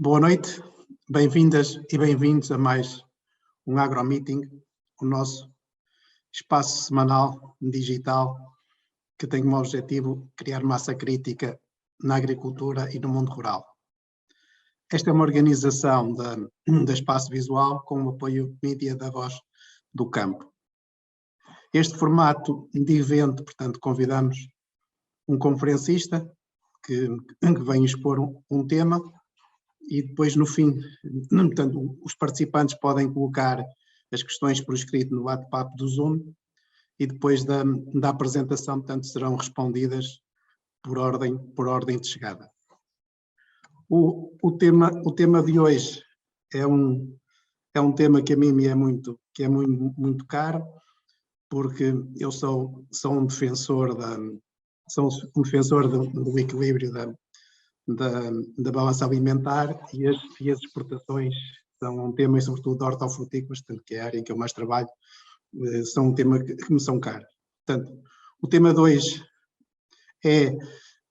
Boa noite, bem-vindas e bem-vindos a mais um AgroMeeting, o nosso espaço semanal digital que tem como objetivo criar massa crítica na agricultura e no mundo rural. Esta é uma organização da Espaço Visual com o apoio mídia da Voz do Campo. Este formato de evento, portanto, convidamos um conferencista que vem expor um tema e depois no fim, portanto, os participantes podem colocar as questões por escrito no bate-papo do Zoom e depois da apresentação, portanto, serão respondidas por ordem de chegada. O tema de hoje é um tema que a mim é muito caro, porque eu sou um defensor do equilíbrio da balança alimentar e as exportações são um tema, e sobretudo de hortofrutícolas, portanto, que é a área em que eu mais trabalho, são um tema que me são caros. Portanto, o tema de hoje é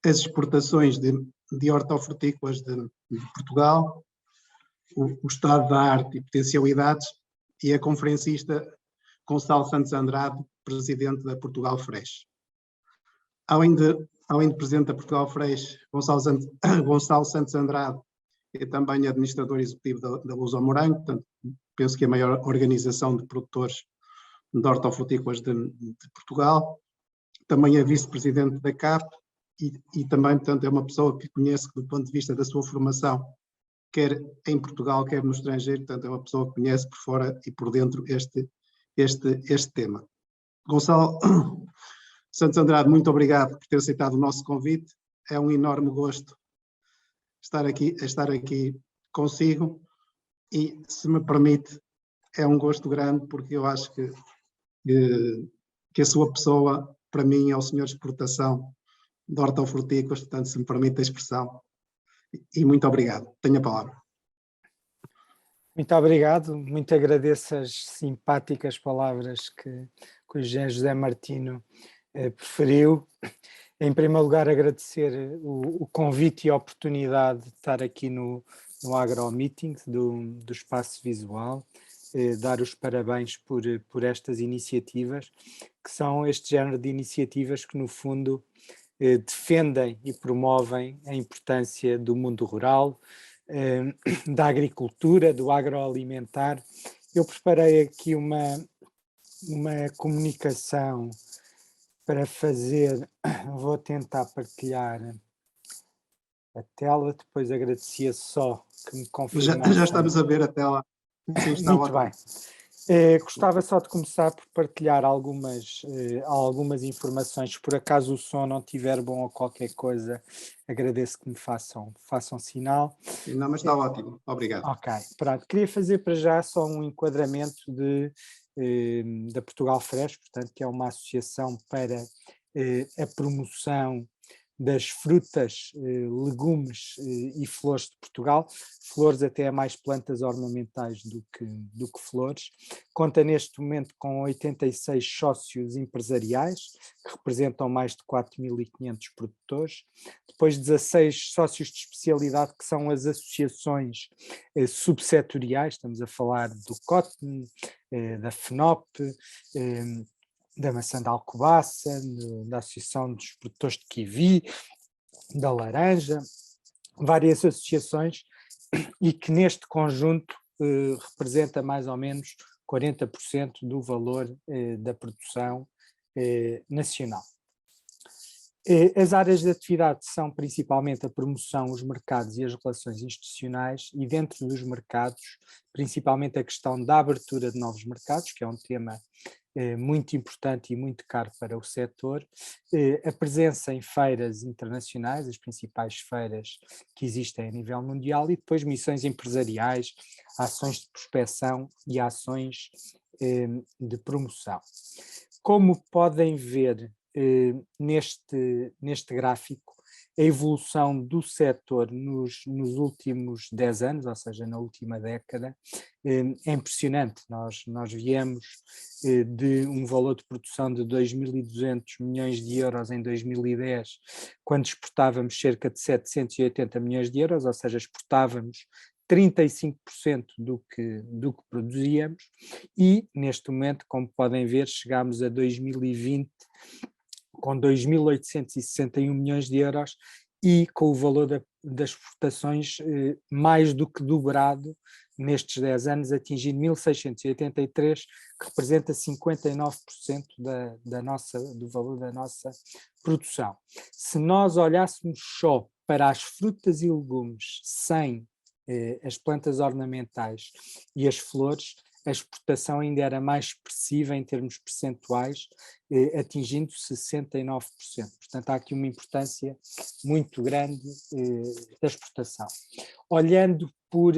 as exportações de hortofrutícolas de Portugal, o estado da arte e potencialidades, e a conferencista Gonçalo Santos Andrade, presidente da Portugal Fresh. Além de presidente da Portugal Fresh, Gonçalo Santos Andrade é também administrador executivo da Luz ao Morango, portanto, penso que é a maior organização de produtores de hortofrutícolas de Portugal. Também é vice-presidente da CAP e também, portanto, é uma pessoa que conhece do ponto de vista da sua formação, quer em Portugal, quer no estrangeiro, portanto, é uma pessoa que conhece por fora e por dentro este tema. Gonçalo Santos Andrade, muito obrigado por ter aceitado o nosso convite. É um enorme gosto estar aqui consigo e, se me permite, é um gosto grande porque eu acho que a sua pessoa, para mim, é o senhor de exportação de hortofrutícolas, portanto, se me permite a expressão. E muito obrigado. Tenho a palavra. Muito obrigado, muito agradeço as simpáticas palavras que o Engenheiro José Martino preferiu. Em primeiro lugar, agradecer o convite e a oportunidade de estar aqui no AgroMeeting do Espaço Visual, dar os parabéns por estas iniciativas, que são este género de iniciativas que, no fundo, defendem e promovem a importância do mundo rural, da agricultura, do agroalimentar. Eu preparei aqui uma comunicação para fazer, vou tentar partilhar a tela, depois agradecia só que me confirmassem. Já estamos a ver a tela. Sim, está muito ótimo. bem. Gostava só de começar por partilhar algumas informações. Se por acaso o som não estiver bom ou qualquer coisa, agradeço que me façam sinal. Não, mas está ótimo. Obrigado. Ok, pronto. Queria fazer para já só um enquadramento da Portugal Fresh, portanto, que é uma associação para a promoção das frutas, legumes e flores de Portugal. Flores até é mais plantas ornamentais do que flores. Conta neste momento com 86 sócios empresariais, que representam mais de 4.500 produtores. Depois 16 sócios de especialidade, que são as associações subsetoriais, estamos a falar do Cotton, da FNOP, da maçã da Alcobaça, da Associação dos Produtores de Kiwi, da Laranja, várias associações, e que neste conjunto representa mais ou menos 40% do valor da produção nacional. As áreas de atividade são principalmente a promoção, os mercados e as relações institucionais, e dentro dos mercados, principalmente a questão da abertura de novos mercados, que é um tema muito importante e muito caro para o setor, a presença em feiras internacionais, as principais feiras que existem a nível mundial, e depois missões empresariais, ações de prospecção e ações de promoção. Como podem ver neste gráfico a evolução do setor nos últimos 10 anos, ou seja, na última década. É impressionante. Nós viemos de um valor de produção de 2.200 milhões de euros em 2010, quando exportávamos cerca de 780 milhões de euros, ou seja, exportávamos 35% do que produzíamos, e neste momento, como podem ver, chegámos a 2020 com 2.861 milhões de euros e com o valor das exportações mais do que dobrado nestes 10 anos, atingindo 1.683, que representa 59% do valor da nossa produção. Se nós olhássemos só para as frutas e legumes sem as plantas ornamentais e as flores, a exportação ainda era mais expressiva em termos percentuais, atingindo 69%. Portanto, há aqui uma importância muito grande da exportação. Olhando por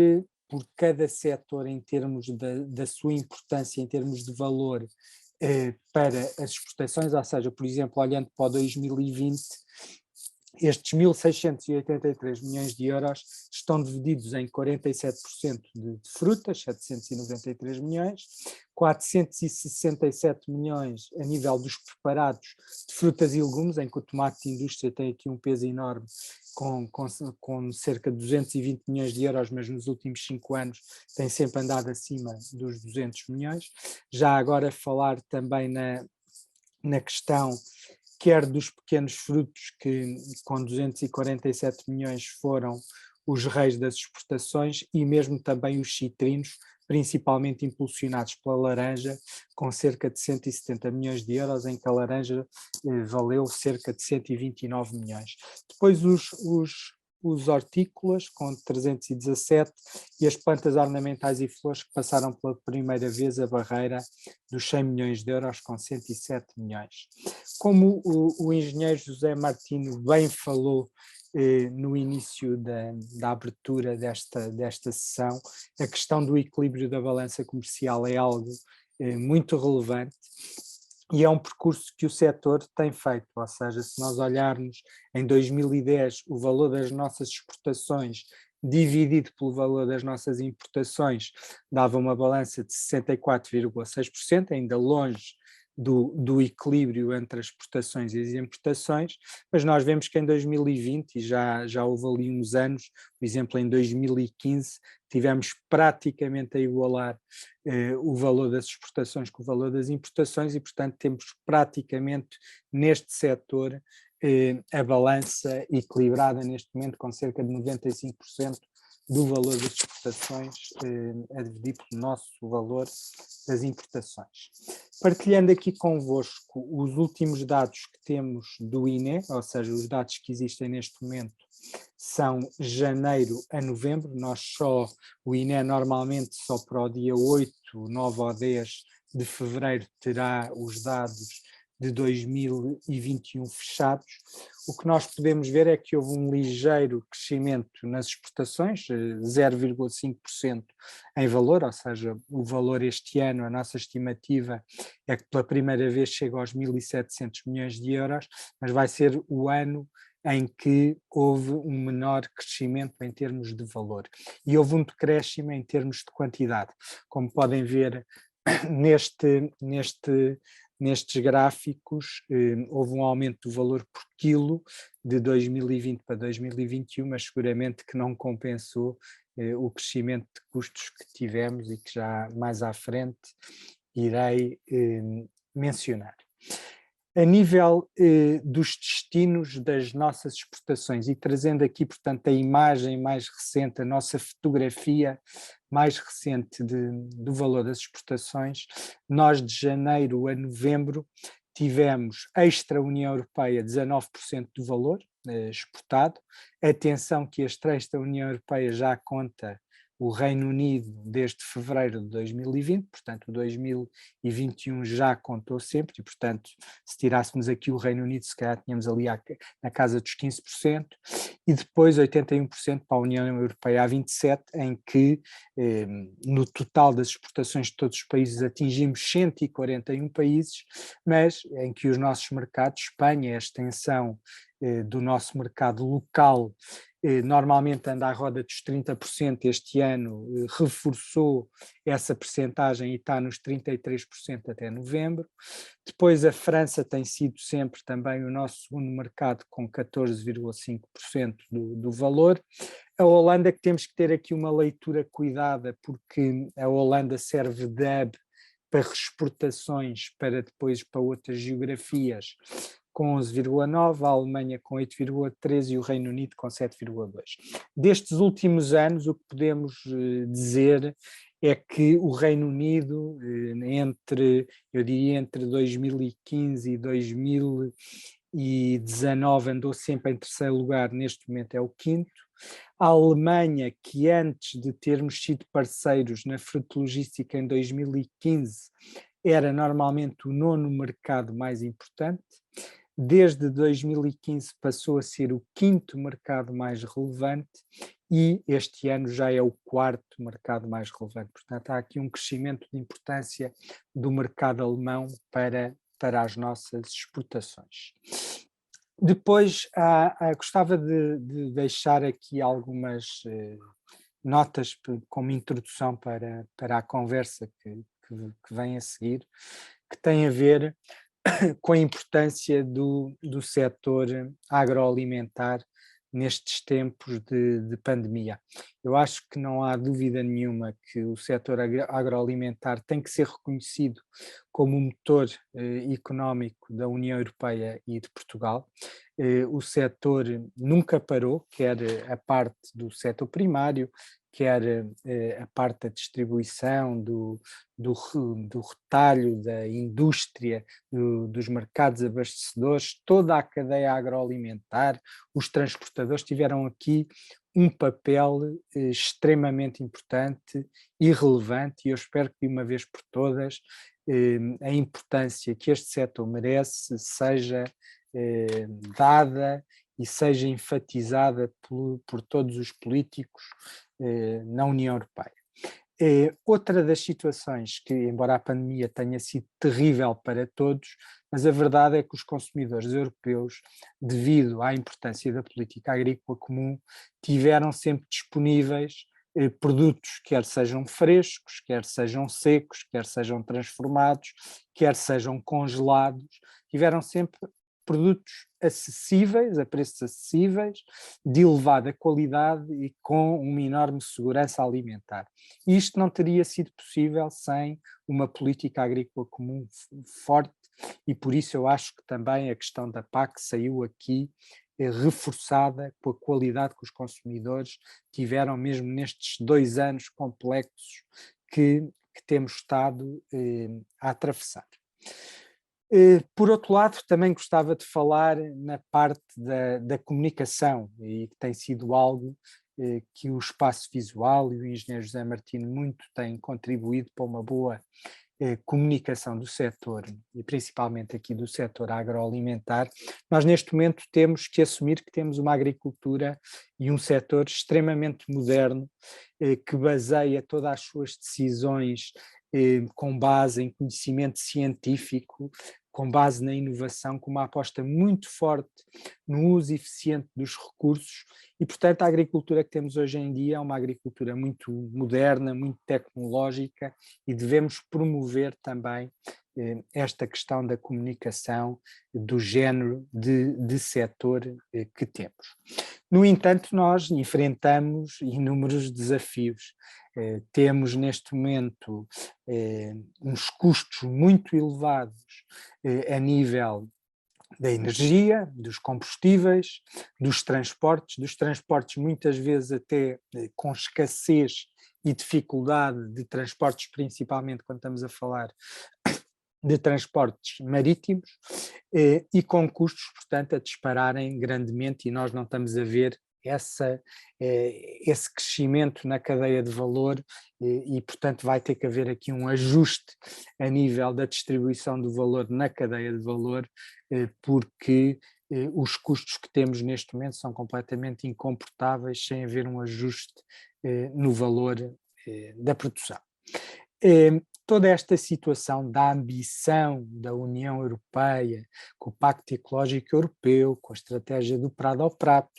cada setor em termos da sua importância, em termos de valor para as exportações, ou seja, por exemplo, olhando para o 2020, estes 1.683 milhões de euros estão divididos em 47% de frutas, 793 milhões, 467 milhões a nível dos preparados de frutas e legumes, em que o tomate de indústria tem aqui um peso enorme, com cerca de 220 milhões de euros, mas nos últimos 5 anos tem sempre andado acima dos 200 milhões. Já agora falar também na questão quer dos pequenos frutos, que com 247 milhões foram os reis das exportações, e mesmo também os citrinos, principalmente impulsionados pela laranja, com cerca de 170 milhões de euros, em que a laranja valeu cerca de 129 milhões. Depois os hortícolas, com 317, e as plantas ornamentais e flores, que passaram pela primeira vez a barreira dos 100 milhões de euros, com 107 milhões. Como o engenheiro José Martino bem falou no início da abertura desta sessão, a questão do equilíbrio da balança comercial é algo muito relevante, e é um percurso que o setor tem feito, ou seja, se nós olharmos em 2010 o valor das nossas exportações dividido pelo valor das nossas importações, dava uma balança de 64,6%, ainda longe do equilíbrio entre as exportações e as importações, mas nós vemos que em 2020, e já houve ali uns anos, por exemplo em 2015, tivemos praticamente a igualar o valor das exportações com o valor das importações, e portanto temos praticamente neste setor a balança equilibrada neste momento, com cerca de 95% do valor das exportações a dividir pelo nosso valor das importações. Partilhando aqui convosco os últimos dados que temos do INE, ou seja, os dados que existem neste momento são janeiro a novembro. O INE normalmente só para o dia 8, 9 ou 10 de fevereiro terá os dados de 2021 fechados. O que nós podemos ver é que houve um ligeiro crescimento nas exportações, 0,5% em valor, ou seja, o valor este ano, a nossa estimativa é que pela primeira vez chega aos 1.700 milhões de euros, mas vai ser o ano em que houve um menor crescimento em termos de valor. E houve um decréscimo em termos de quantidade. Como podem ver nestes gráficos, houve um aumento do valor por quilo de 2020 para 2021, mas seguramente que não compensou o crescimento de custos que tivemos e que já mais à frente irei mencionar. A nível dos destinos das nossas exportações, e trazendo aqui, portanto, a imagem mais recente, a nossa fotografia mais recente do valor das exportações, nós de janeiro a novembro tivemos extra União Europeia 19% do valor exportado. Atenção que este extra União Europeia já conta o Reino Unido desde fevereiro de 2020, portanto o 2021 já contou sempre e, portanto, se tirássemos aqui o Reino Unido, se calhar tínhamos ali na casa dos 15%, e depois 81% para a União Europeia a 27%, em que no total das exportações de todos os países atingimos 141 países, mas em que os nossos mercados, Espanha, a extensão do nosso mercado local, normalmente anda à roda dos 30%, este ano reforçou essa percentagem e está nos 33% até novembro. Depois a França tem sido sempre também o nosso segundo mercado com 14,5% do valor. A Holanda, que temos que ter aqui uma leitura cuidada, porque a Holanda serve de hub para exportações para depois para outras geografias, com 11,9%, a Alemanha com 8,13% e o Reino Unido com 7,2%. Destes últimos anos, o que podemos dizer é que o Reino Unido, eu diria entre 2015 e 2019, andou sempre em terceiro lugar, neste momento é o quinto. A Alemanha, que antes de termos sido parceiros na fruto-logística em 2015, era normalmente o nono mercado mais importante. Desde 2015 passou a ser o quinto mercado mais relevante e este ano já é o quarto mercado mais relevante. Portanto, há aqui um crescimento de importância do mercado alemão para as nossas exportações. Depois, gostava de deixar aqui algumas notas como introdução para a conversa que vem a seguir, que tem a ver com a importância do setor agroalimentar nestes tempos de pandemia. Eu acho que não há dúvida nenhuma que o setor agroalimentar tem que ser reconhecido como um motor económico da União Europeia e de Portugal. O setor nunca parou, quer a parte do setor primário, quer a parte da distribuição, do retalho, da indústria, dos mercados abastecedores, toda a cadeia agroalimentar, os transportadores tiveram aqui um papel extremamente importante e relevante, e eu espero que de uma vez por todas a importância que este setor merece seja dada e seja enfatizada por todos os políticos na União Europeia. Outra das situações que, embora a pandemia tenha sido terrível para todos, mas a verdade é que os consumidores europeus, devido à importância da política agrícola comum, tiveram sempre disponíveis produtos, quer sejam frescos, quer sejam secos, quer sejam transformados, quer sejam congelados, tiveram sempre produtos acessíveis, a preços acessíveis, de elevada qualidade e com uma enorme segurança alimentar. E isto não teria sido possível sem uma política agrícola comum forte e por isso eu acho que também a questão da PAC saiu aqui reforçada com a qualidade que os consumidores tiveram mesmo nestes 2 anos complexos que temos estado a atravessar. Por outro lado, também gostava de falar na parte da comunicação, e que tem sido algo que o espaço visual e o engenheiro José Martino muito têm contribuído para uma boa comunicação do setor, e principalmente aqui do setor agroalimentar. Nós neste momento temos que assumir que temos uma agricultura e um setor extremamente moderno, que baseia todas as suas decisões com base em conhecimento científico, com base na inovação, com uma aposta muito forte no uso eficiente dos recursos e, portanto, a agricultura que temos hoje em dia é uma agricultura muito moderna, muito tecnológica e devemos promover também esta questão da comunicação, do género de setor que temos. No entanto, nós enfrentamos inúmeros desafios. Temos neste momento uns custos muito elevados a nível da energia, dos combustíveis, dos transportes muitas vezes até com escassez e dificuldade de transportes, principalmente quando estamos a falar de transportes marítimos, e com custos, portanto, a dispararem grandemente, e nós não estamos a ver esse crescimento na cadeia de valor e, portanto, vai ter que haver aqui um ajuste a nível da distribuição do valor na cadeia de valor, porque os custos que temos neste momento são completamente incomportáveis sem haver um ajuste no valor da produção. Toda esta situação da ambição da União Europeia, com o Pacto Ecológico Europeu, com a estratégia do Prado ao Prato,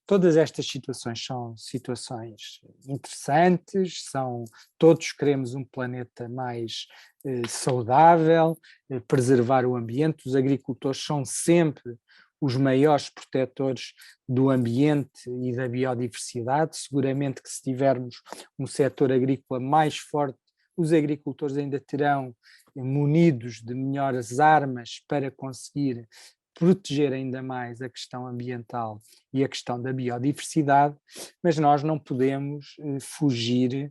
todas estas situações são situações interessantes, todos queremos um planeta mais saudável, preservar o ambiente, os agricultores são sempre os maiores protetores do ambiente e da biodiversidade. Seguramente que se tivermos um setor agrícola mais forte, os agricultores ainda terão munidos de melhores armas para conseguir proteger ainda mais a questão ambiental e a questão da biodiversidade, mas nós não podemos fugir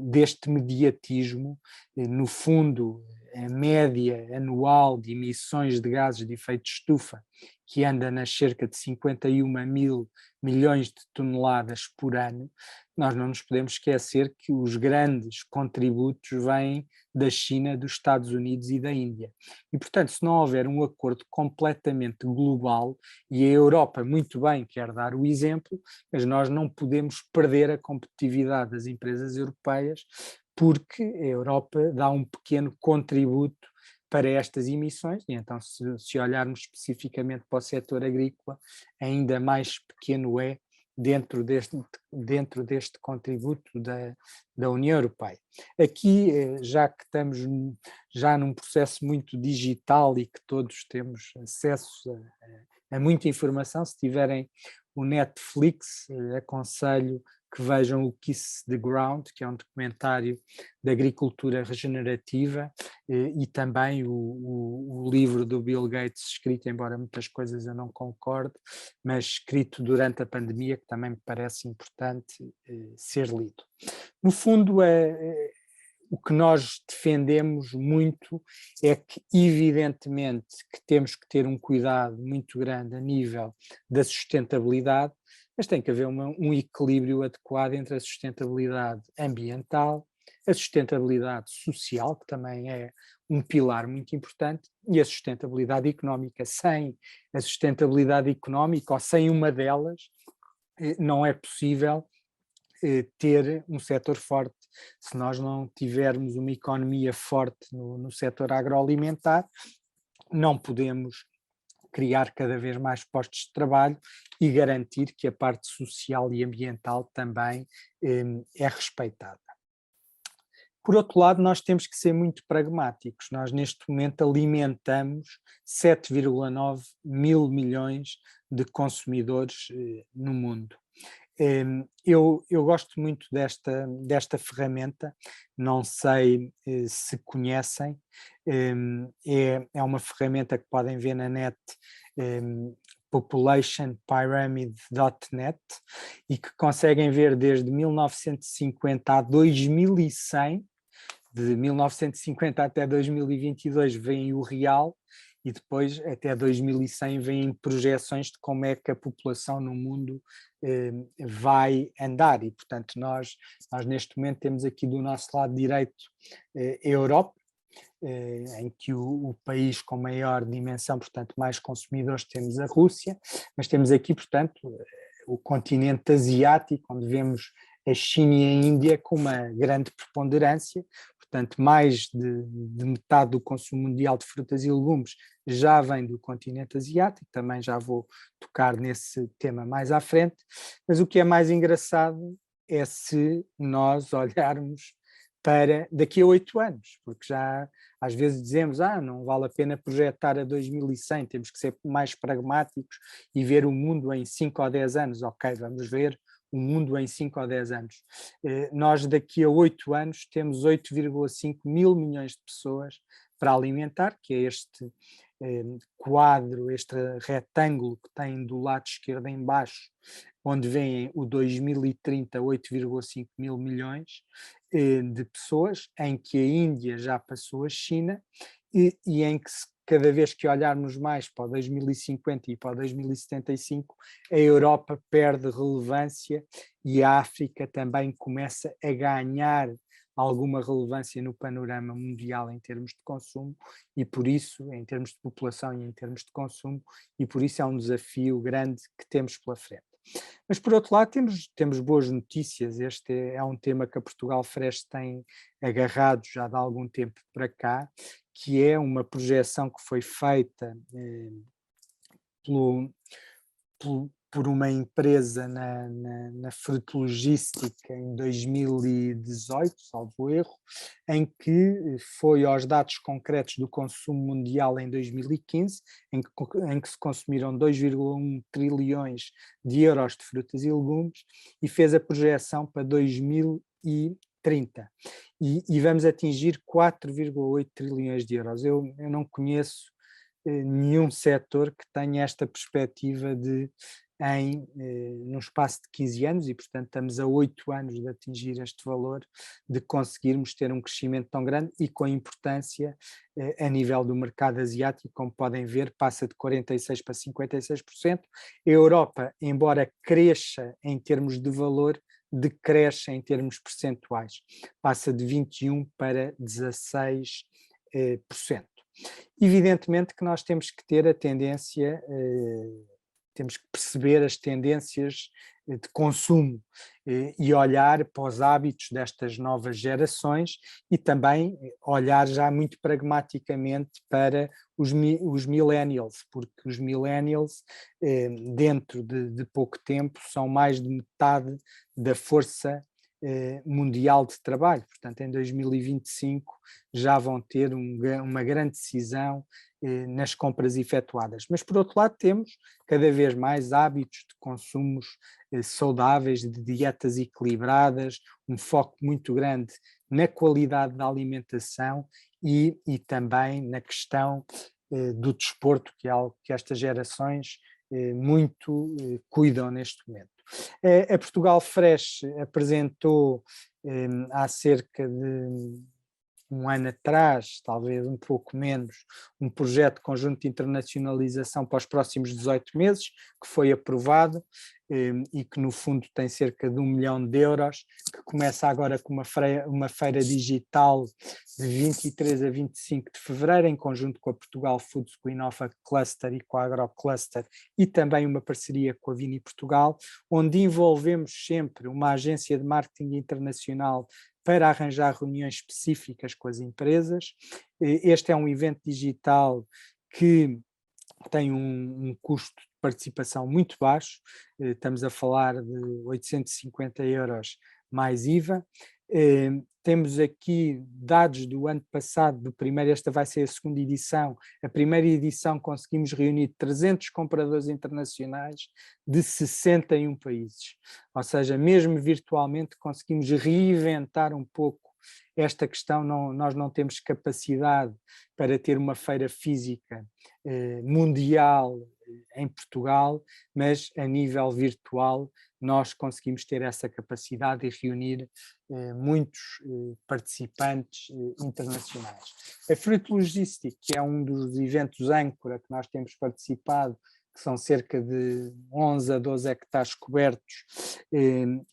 deste mediatismo. No fundo, a média anual de emissões de gases de efeito de estufa, que anda nas cerca de 51 mil milhões de toneladas por ano, nós não nos podemos esquecer que os grandes contributos vêm da China, dos Estados Unidos e da Índia. E, portanto, se não houver um acordo completamente global, e a Europa muito bem quer dar o exemplo, mas nós não podemos perder a competitividade das empresas europeias, porque a Europa dá um pequeno contributo para estas emissões, e então se olharmos especificamente para o setor agrícola, ainda mais pequeno é dentro deste contributo da União Europeia. Aqui, já que estamos já num processo muito digital e que todos temos acesso a muita informação, se tiverem o Netflix, aconselho que vejam o Kiss the Ground, que é um documentário de agricultura regenerativa, e também o livro do Bill Gates, escrito, embora muitas coisas eu não concorde, mas escrito durante a pandemia, que também me parece importante ser lido. No fundo, o que nós defendemos muito é que, evidentemente, que temos que ter um cuidado muito grande a nível da sustentabilidade, mas tem que haver um equilíbrio adequado entre a sustentabilidade ambiental, a sustentabilidade social, que também é um pilar muito importante, e a sustentabilidade económica. Sem a sustentabilidade económica, ou sem uma delas, não é possível ter um setor forte. Se nós não tivermos uma economia forte no setor agroalimentar, não podemos criar cada vez mais postos de trabalho e garantir que a parte social e ambiental também é respeitada. Por outro lado, nós temos que ser muito pragmáticos. Nós, neste momento, alimentamos 7,9 mil milhões de consumidores no mundo. Eu gosto muito desta ferramenta, não sei se conhecem, é uma ferramenta que podem ver na net, populationpyramid.net, e que conseguem ver desde 1950 a 2100, de 1950 até 2022 vem o real, e depois até 2100 vêm projeções de como é que a população no mundo vai andar, e portanto nós neste momento temos aqui do nosso lado direito a Europa, em que o país com maior dimensão, portanto mais consumidores, temos a Rússia, mas temos aqui, portanto, o continente asiático, onde vemos a China e a Índia com uma grande preponderância. Portanto, mais de metade do consumo mundial de frutas e legumes já vem do continente asiático, também já vou tocar nesse tema mais à frente, mas o que é mais engraçado é se nós olharmos para daqui a 8 anos, porque já às vezes dizemos, não vale a pena projetar a 2100, temos que ser mais pragmáticos e ver o mundo em 5 ou 10 anos. Ok, vamos ver o mundo em 5 ou 10 anos. Nós daqui a 8 anos temos 8,5 mil milhões de pessoas para alimentar, que é este quadro, este retângulo que tem do lado esquerdo em baixo, onde vem o 2030 8,5 mil milhões de pessoas, em que a Índia já passou a China e em que se cada vez que olharmos mais para o 2050 e para o 2075, a Europa perde relevância e a África também começa a ganhar alguma relevância no panorama mundial em termos de consumo e por isso, em termos de população e em termos de consumo, e por isso é um desafio grande que temos pela frente. Mas, por outro lado, temos boas notícias. Este é um tema que a Portugal Fresh tem agarrado já de algum tempo para cá, que é uma projeção que foi feita por uma empresa na frutologística em 2018, salvo erro, em que foi aos dados concretos do consumo mundial em 2015, em que se consumiram 2,1 trilhões de euros de frutas e legumes, e fez a projeção para 2030. E vamos atingir 4,8 trilhões de euros. Eu não conheço nenhum setor que tenha esta perspectiva de num espaço de 15 anos, e portanto estamos a 8 anos de atingir este valor, de conseguirmos ter um crescimento tão grande e com importância a nível do mercado asiático, como podem ver, passa de 46% para 56%. A Europa, embora cresça em termos de valor, decresce em termos percentuais, passa de 21% para 16%. Evidentemente que nós temos que ter a tendência, temos que perceber as tendências de consumo e olhar para os hábitos destas novas gerações e também olhar já muito pragmaticamente para os millennials, porque os millennials, dentro de pouco tempo, são mais de metade da força mundial de trabalho. Portanto, em 2025 já vão ter uma grande decisão nas compras efetuadas. Mas, por outro lado, temos cada vez mais hábitos de consumos saudáveis, de dietas equilibradas, um foco muito grande na qualidade da alimentação e também na questão do desporto, que é algo que estas gerações muito cuidam neste momento. A Portugal Fresh apresentou há cerca de um ano atrás, talvez um pouco menos, um projeto de conjunto de internacionalização para os próximos 18 meses, que foi aprovado e que no fundo tem cerca de 1 milhão de euros, que começa agora com uma feira digital de 23 a 25 de fevereiro, em conjunto com a Portugal Foods, com a Innova Cluster e com a AgroCluster, e também uma parceria com a Vini Portugal, onde envolvemos sempre uma agência de marketing internacional para arranjar reuniões específicas com as empresas. Este é um evento digital que tem um custo de participação muito baixo, estamos a falar de 850 euros mais IVA. Temos aqui dados do ano passado, do primeiro, esta vai ser a segunda edição. A primeira edição conseguimos reunir 300 compradores internacionais de 61 países, ou seja, mesmo virtualmente conseguimos reinventar um pouco esta questão. Nós não temos capacidade para ter uma feira física mundial em Portugal, mas a nível virtual nós conseguimos ter essa capacidade e reunir muitos participantes internacionais. A Fruit Logistic, que é um dos eventos âncora que nós temos participado, que são cerca de 11 a 12 hectares cobertos,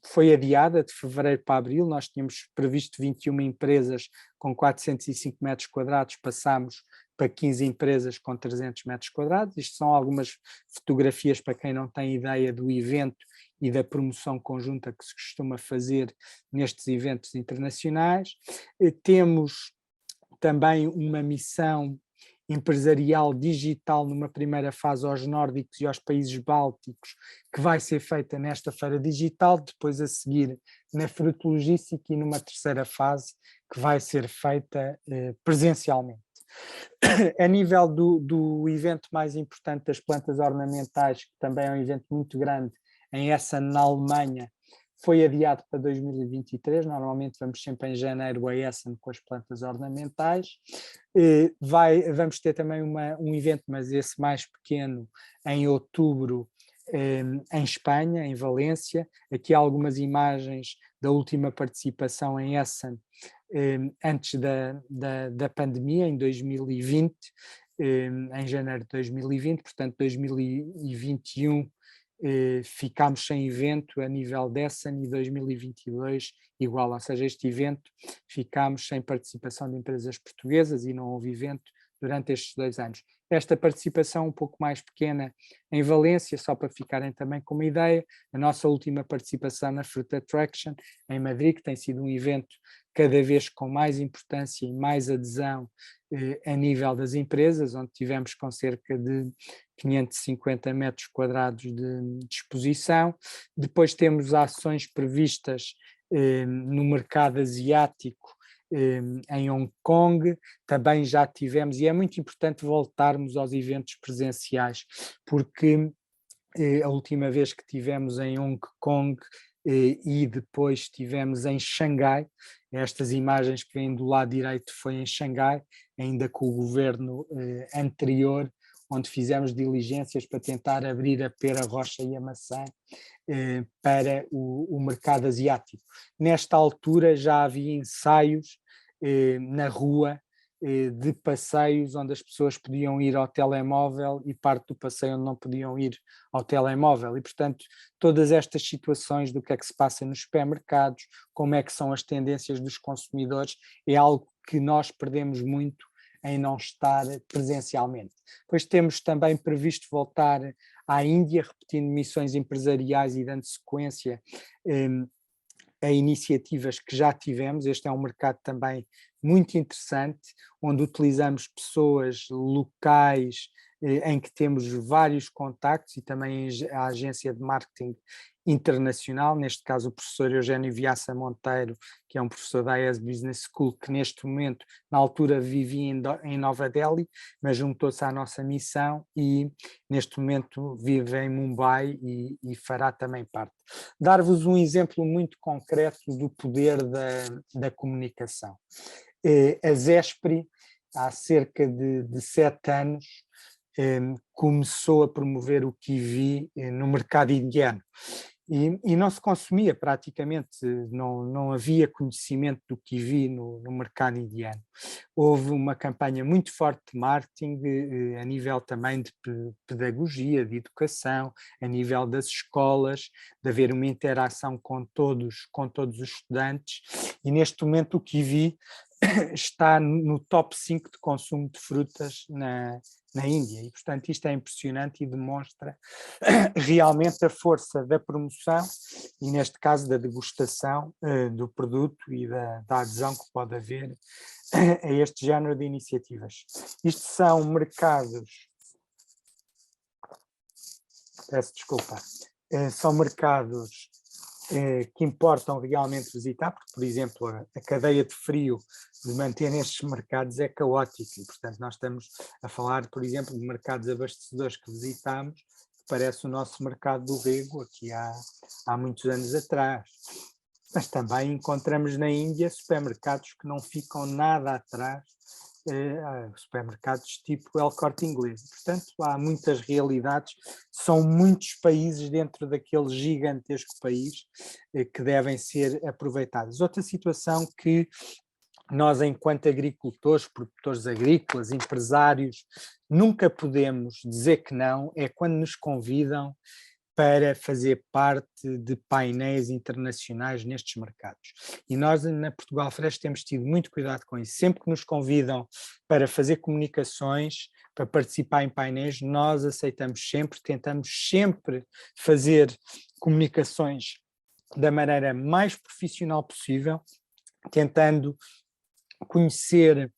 foi adiada de fevereiro para abril. Nós tínhamos previsto 21 empresas com 405 metros quadrados, passámos para 15 empresas com 300 metros quadrados. Isto são algumas fotografias para quem não tem ideia do evento e da promoção conjunta que se costuma fazer nestes eventos internacionais. Temos também uma missão empresarial digital numa primeira fase aos nórdicos e aos países bálticos, que vai ser feita nesta feira digital, depois a seguir na frutologística e numa terceira fase que vai ser feita presencialmente. A nível do evento mais importante das plantas ornamentais, que também é um evento muito grande, em Essen, na Alemanha, foi adiado para 2023, normalmente vamos sempre em janeiro a Essen com as plantas ornamentais. Vamos ter também um evento, mas esse mais pequeno, em outubro, em Espanha, em Valência. Aqui há algumas imagens da última participação em Essen, antes da pandemia, em 2020, em janeiro de 2020, portanto 2021 ficámos sem evento a nível Dessen e 2022 igual, ou seja, este evento ficámos sem participação de empresas portuguesas e não houve evento durante estes 2 anos. Esta participação um pouco mais pequena em Valência, só para ficarem também com uma ideia, a nossa última participação na Fruit Attraction em Madrid, que tem sido um evento cada vez com mais importância e mais adesão a nível das empresas, onde tivemos com cerca de 550 metros quadrados de exposição. Depois temos ações previstas no mercado asiático, em Hong Kong, também já tivemos, e é muito importante voltarmos aos eventos presenciais, porque a última vez que tivemos em Hong Kong e depois estivemos em Xangai, estas imagens que vêm do lado direito foi em Xangai, ainda com o governo anterior, onde fizemos diligências para tentar abrir a pera, a rocha e a maçã para o mercado asiático. Nesta altura já havia ensaios na rua de passeios onde as pessoas podiam ir ao telemóvel e parte do passeio onde não podiam ir ao telemóvel e, portanto, todas estas situações do que é que se passa nos supermercados, como é que são as tendências dos consumidores, é algo que nós perdemos muito em não estar presencialmente. Depois temos também previsto voltar à Índia, repetindo missões empresariais e dando sequência a iniciativas que já tivemos. Este é um mercado também muito interessante, onde utilizamos pessoas locais em que temos vários contactos e também a agência de marketing internacional, neste caso o professor Eugénio Viaça Monteiro, que é um professor da IES Business School, que neste momento, na altura vivia em Nova Delhi, mas juntou-se à nossa missão e neste momento vive em Mumbai e fará também parte. Dar-vos um exemplo muito concreto do poder da comunicação. A Zespri, há cerca de 7 anos, começou a promover o kiwi no mercado indiano. E não se consumia praticamente, não havia conhecimento do kiwi no mercado indiano. Houve uma campanha muito forte de marketing a nível também de pedagogia, de educação, a nível das escolas, de haver uma interação com todos os estudantes, e neste momento o kiwi está no top 5 de consumo de frutas na Índia, e portanto isto é impressionante e demonstra realmente a força da promoção e neste caso da degustação do produto e da adesão que pode haver a este género de iniciativas. Isto são mercados, peço desculpa, são mercados que importam realmente visitar, porque, por exemplo, a cadeia de frio de manter nestes mercados é caótica, e, portanto, nós estamos a falar, por exemplo, de mercados abastecedores que visitamos, que parece o nosso mercado do Rego, aqui há muitos anos atrás. Mas também encontramos na Índia supermercados que não ficam nada atrás, supermercados tipo El Corte Inglês. Portanto, há muitas realidades, são muitos países dentro daquele gigantesco país que devem ser aproveitados. Outra situação que nós, enquanto agricultores, produtores agrícolas, empresários, nunca podemos dizer que não, é quando nos convidam para fazer parte de painéis internacionais nestes mercados. E nós, na Portugal Fresh, temos tido muito cuidado com isso. Sempre que nos convidam para fazer comunicações, para participar em painéis, nós aceitamos sempre, tentamos sempre fazer comunicações da maneira mais profissional possível, tentando conhecer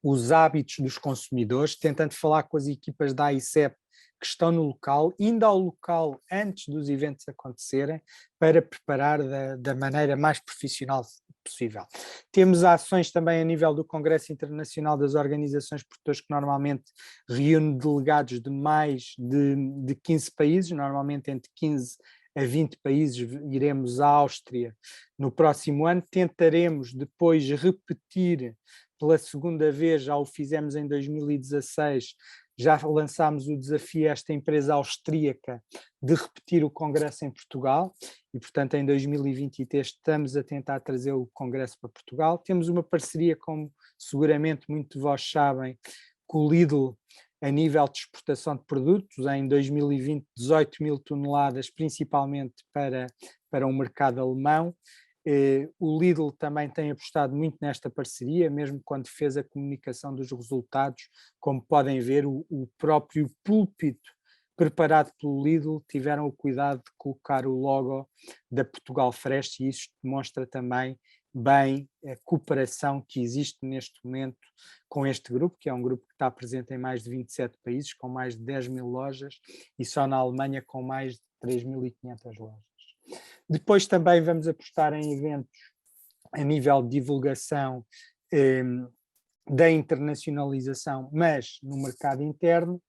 os hábitos dos consumidores, tentando falar com as equipas da AICEP que estão no local, indo ao local antes dos eventos acontecerem, para preparar da maneira mais profissional possível. Temos ações também a nível do Congresso Internacional das Organizações Produtoras, que normalmente reúne delegados de mais de 15 países, normalmente entre 15 a 20 países. Iremos à Áustria no próximo ano, tentaremos depois repetir pela segunda vez, já o fizemos em 2016, já lançámos o desafio a esta empresa austríaca de repetir o congresso em Portugal e, portanto, em 2023 estamos a tentar trazer o congresso para Portugal. Temos uma parceria, como seguramente muitos de vós sabem, que o Lidl, a nível de exportação de produtos, em 2020, 18 mil toneladas, principalmente para o mercado alemão. O Lidl também tem apostado muito nesta parceria, mesmo quando fez a comunicação dos resultados. Como podem ver, o próprio púlpito preparado pelo Lidl tiveram o cuidado de colocar o logo da Portugal Fresh, e isso demonstra também bem a cooperação que existe neste momento com este grupo, que é um grupo que está presente em mais de 27 países, com mais de 10 mil lojas, e só na Alemanha com mais de 3.500 lojas. Depois também vamos apostar em eventos a nível de divulgação da internacionalização, mas no mercado interno.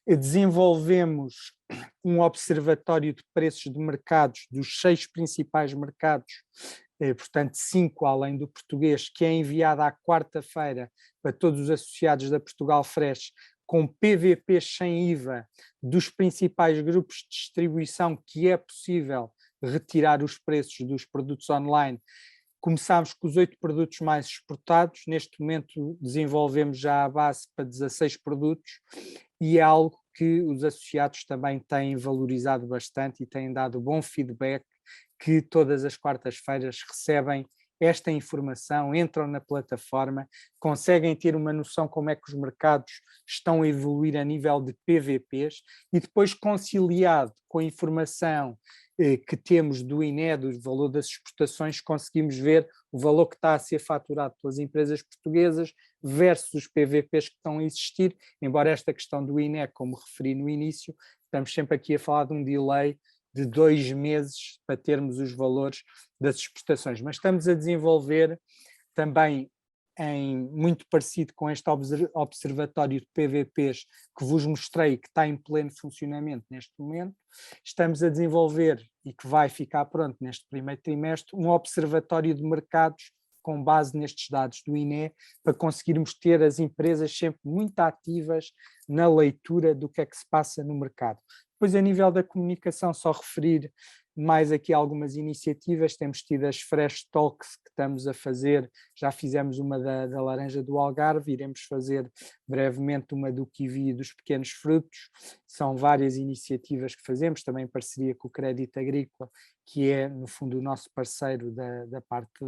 Desenvolvemos um observatório de preços de mercados dos 6 principais mercados, portanto 5 além do português, que é enviado à quarta-feira para todos os associados da Portugal Fresh, com PVPs sem IVA dos principais grupos de distribuição que é possível retirar os preços dos produtos online. Começámos com os 8 produtos mais exportados, neste momento desenvolvemos já a base para 16 produtos, e é algo que os associados também têm valorizado bastante e têm dado bom feedback, que todas as quartas-feiras recebem esta informação, entram na plataforma, conseguem ter uma noção como é que os mercados estão a evoluir a nível de PVPs, e depois conciliado com a informação que temos do INE, do valor das exportações, conseguimos ver o valor que está a ser faturado pelas empresas portuguesas versus os PVPs que estão a existir, embora esta questão do INE, como referi no início, estamos sempre aqui a falar de um delay de 2 meses para termos os valores das exportações, mas estamos a desenvolver também, muito parecido com este observatório de PVPs que vos mostrei, que está em pleno funcionamento neste momento, estamos a desenvolver, e que vai ficar pronto neste primeiro trimestre, um observatório de mercados com base nestes dados do INE, para conseguirmos ter as empresas sempre muito ativas na leitura do que é que se passa no mercado. Depois, a nível da comunicação, só referir mais aqui algumas iniciativas. Temos tido as Fresh Talks que estamos a fazer, já fizemos uma da laranja do Algarve, iremos fazer brevemente uma do kiwi e dos pequenos frutos. São várias iniciativas que fazemos, também em parceria com o Crédito Agrícola, que é, no fundo, o nosso parceiro da parte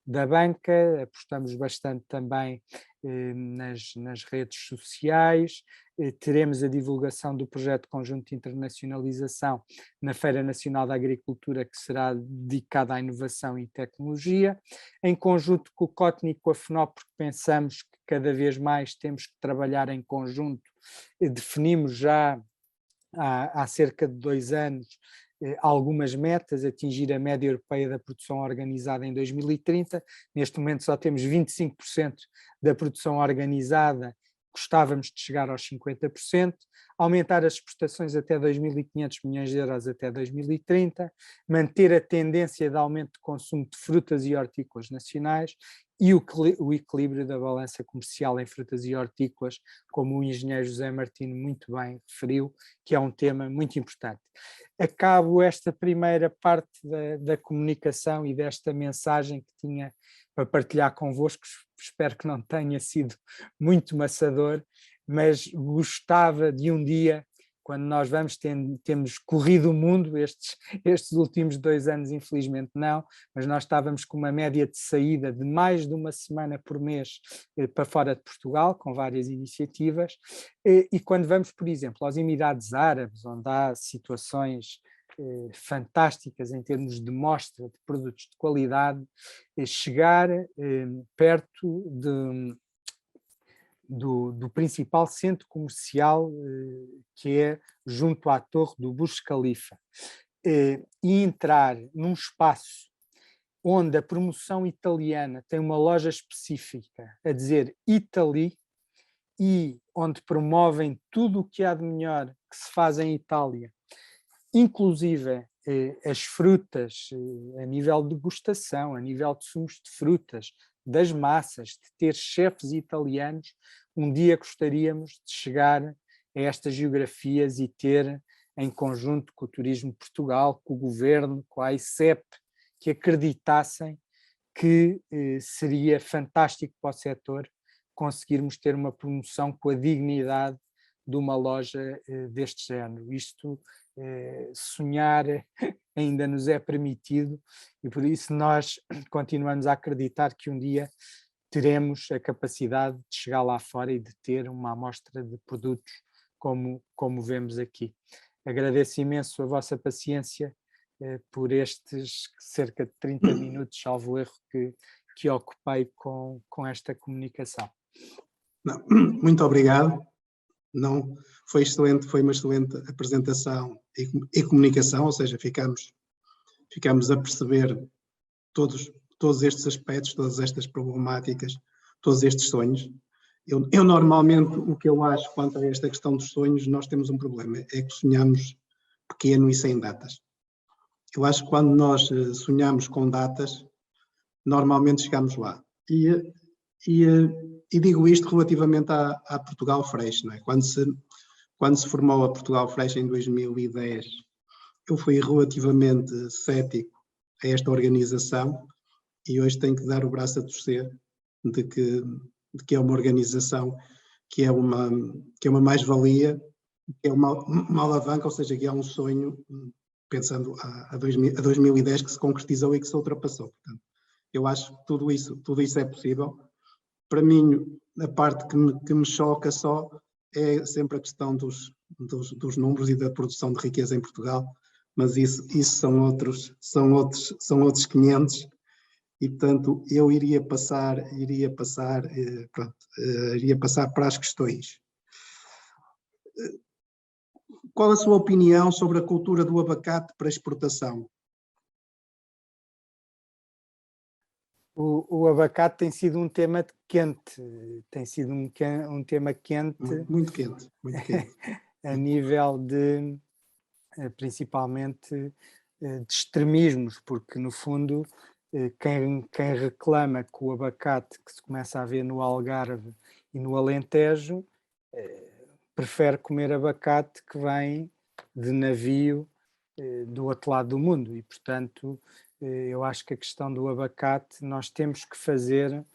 da banca. Apostamos bastante também nas redes sociais. Teremos a divulgação do projeto conjunto de internacionalização na Feira Nacional da Agricultura, que será dedicada à inovação e tecnologia, em conjunto com o COTNI e com a FNOP, porque pensamos que cada vez mais temos que trabalhar em conjunto. Definimos já há cerca de 2 anos algumas metas: atingir a média europeia da produção organizada em 2030. Neste momento só temos 25% da produção organizada, gostávamos de chegar aos 50%, aumentar as exportações até 2.500 milhões de euros até 2030, manter a tendência de aumento de consumo de frutas e hortícolas nacionais e o equilíbrio da balança comercial em frutas e hortícolas, como o engenheiro José Martino muito bem referiu, que é um tema muito importante. Acabo esta primeira parte da comunicação e desta mensagem que tinha para partilhar convosco. Espero que não tenha sido muito maçador, mas gostava de um dia, quando nós temos corrido o mundo, estes últimos 2 anos infelizmente não, mas nós estávamos com uma média de saída de mais de uma semana por mês para fora de Portugal, com várias iniciativas, e quando vamos, por exemplo, aos Emirados Árabes, onde há situações fantásticas em termos de mostra de produtos de qualidade, chegar perto do principal centro comercial, que é junto à torre do Burj Khalifa, e entrar num espaço onde a promoção italiana tem uma loja específica a dizer Italy, e onde promovem tudo o que há de melhor que se faz em Itália, inclusive as frutas, a nível de degustação, a nível de sumos de frutas, das massas, de ter chefes italianos. Um dia gostaríamos de chegar a estas geografias e ter, em conjunto com o Turismo de Portugal, com o Governo, com a AICEP, que acreditassem que seria fantástico para o setor conseguirmos ter uma promoção com a dignidade de uma loja deste género. Isto, sonhar ainda nos é permitido e por isso nós continuamos a acreditar que um dia teremos a capacidade de chegar lá fora e de ter uma amostra de produtos como vemos aqui. Agradeço imenso a vossa paciência por estes cerca de 30 minutos, salvo erro, que ocupei com esta comunicação. Não, muito obrigado. Não, foi excelente, foi uma excelente apresentação e comunicação, ou seja, ficamos a perceber todos estes aspectos, todas estas problemáticas, todos estes sonhos. Eu normalmente, o que eu acho quanto a esta questão dos sonhos, nós temos um problema, é que sonhamos pequeno e sem datas. Eu acho que quando nós sonhamos com datas, normalmente chegamos lá. E digo isto relativamente à Portugal Fresh, não é? Quando se formou a Portugal Fresh em 2010, eu fui relativamente cético a esta organização e hoje tenho que dar o braço a torcer de que é uma organização que é uma mais-valia, que é uma alavanca, ou seja, que é um sonho, pensando a 2010 que se concretizou e que se ultrapassou. Portanto, eu acho que tudo isso é possível. Para mim, a parte que me choca só é sempre a questão dos números e da produção de riqueza em Portugal, mas isso são outros 500 e, portanto, eu iria passar para as questões. Qual a sua opinião sobre a cultura do abacate para exportação? O abacate tem sido um tema quente, tem sido um tema quente. Muito quente, muito quente. A nível de, principalmente, de extremismos, porque no fundo quem reclama que o abacate que se começa a ver no Algarve e no Alentejo prefere comer abacate que vem de navio do outro lado do mundo e, portanto, eu acho que a questão do abacate nós temos que fazer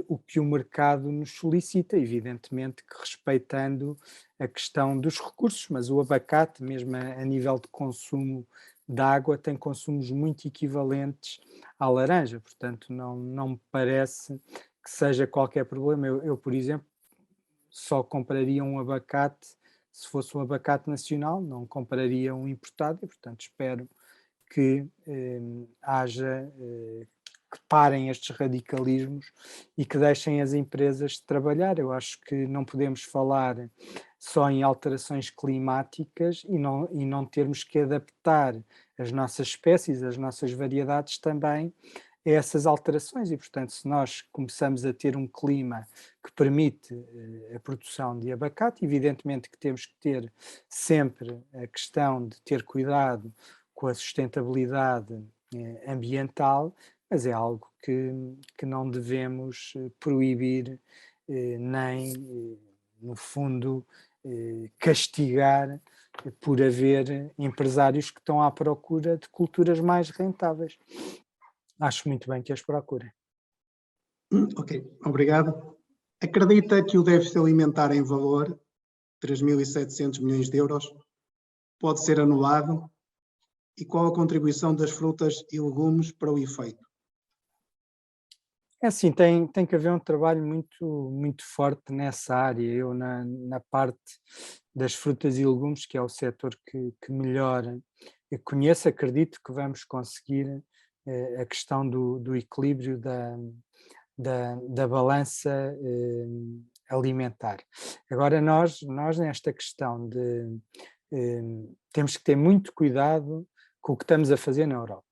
o que o mercado nos solicita, evidentemente que respeitando a questão dos recursos, mas o abacate, mesmo a nível de consumo de água, tem consumos muito equivalentes à laranja, portanto não me parece que seja qualquer problema. Eu, por exemplo, só compraria um abacate se fosse um abacate nacional, não compraria um importado e, portanto, espero que haja, que parem estes radicalismos e que deixem as empresas trabalhar. Eu acho que não podemos falar só em alterações climáticas e não termos que adaptar as nossas espécies, as nossas variedades também a essas alterações e, portanto, se nós começamos a ter um clima que permite a produção de abacate, evidentemente que temos que ter sempre a questão de ter cuidado com a sustentabilidade ambiental, mas é algo que não devemos proibir nem, no fundo, castigar por haver empresários que estão à procura de culturas mais rentáveis. Acho muito bem que as procurem. Ok, obrigado. Acredita que o déficit alimentar em valor, 3.700 milhões de euros, pode ser anulado? E qual a contribuição das frutas e legumes para o efeito? É assim, tem que haver um trabalho muito forte nessa área. Eu, na parte das frutas e legumes, que é o setor que melhor eu conheço, acredito que vamos conseguir a questão do equilíbrio da balança alimentar. Agora, nós nesta questão de temos que ter muito cuidado com o que estamos a fazer na Europa.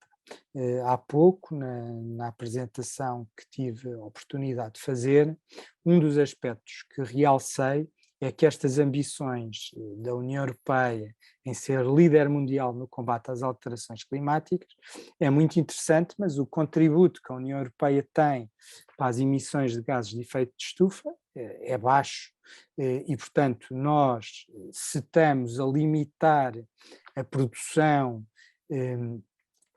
Há pouco, na apresentação que tive a oportunidade de fazer, um dos aspectos que realcei é que estas ambições da União Europeia em ser líder mundial no combate às alterações climáticas é muito interessante, mas o contributo que a União Europeia tem para as emissões de gases de efeito de estufa é baixo e, portanto, nós, se estamos a limitar a produção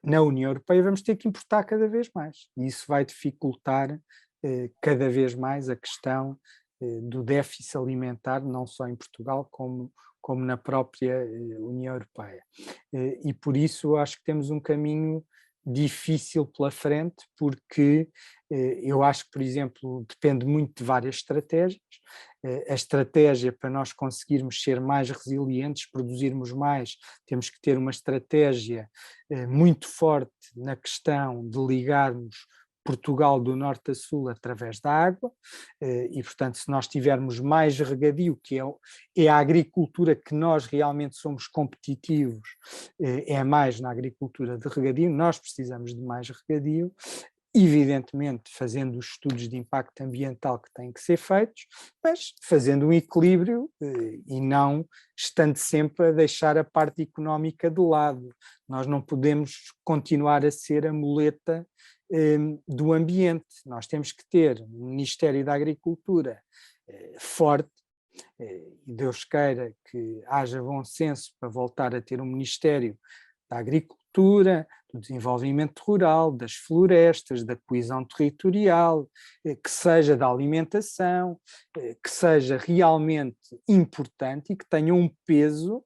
na União Europeia, vamos ter que importar cada vez mais e isso vai dificultar cada vez mais a questão do déficit alimentar, não só em Portugal, como na própria União Europeia. E por isso acho que temos um caminho difícil pela frente, porque eu acho que, por exemplo, depende muito de várias estratégias. A estratégia para nós conseguirmos ser mais resilientes, produzirmos mais, temos que ter uma estratégia muito forte na questão de ligarmos Portugal do norte a sul através da água, e portanto se nós tivermos mais regadio, que é a agricultura que nós realmente somos competitivos, é mais na agricultura de regadio, nós precisamos de mais regadio, evidentemente fazendo os estudos de impacto ambiental que têm que ser feitos, mas fazendo um equilíbrio e não estando sempre a deixar a parte económica de lado. Nós não podemos continuar a ser a muleta do ambiente. Nós temos que ter um Ministério da Agricultura forte, e Deus queira que haja bom senso para voltar a ter um Ministério da Agricultura, do Desenvolvimento Rural, das florestas, da coesão territorial, que seja da alimentação, que seja realmente importante e que tenha um peso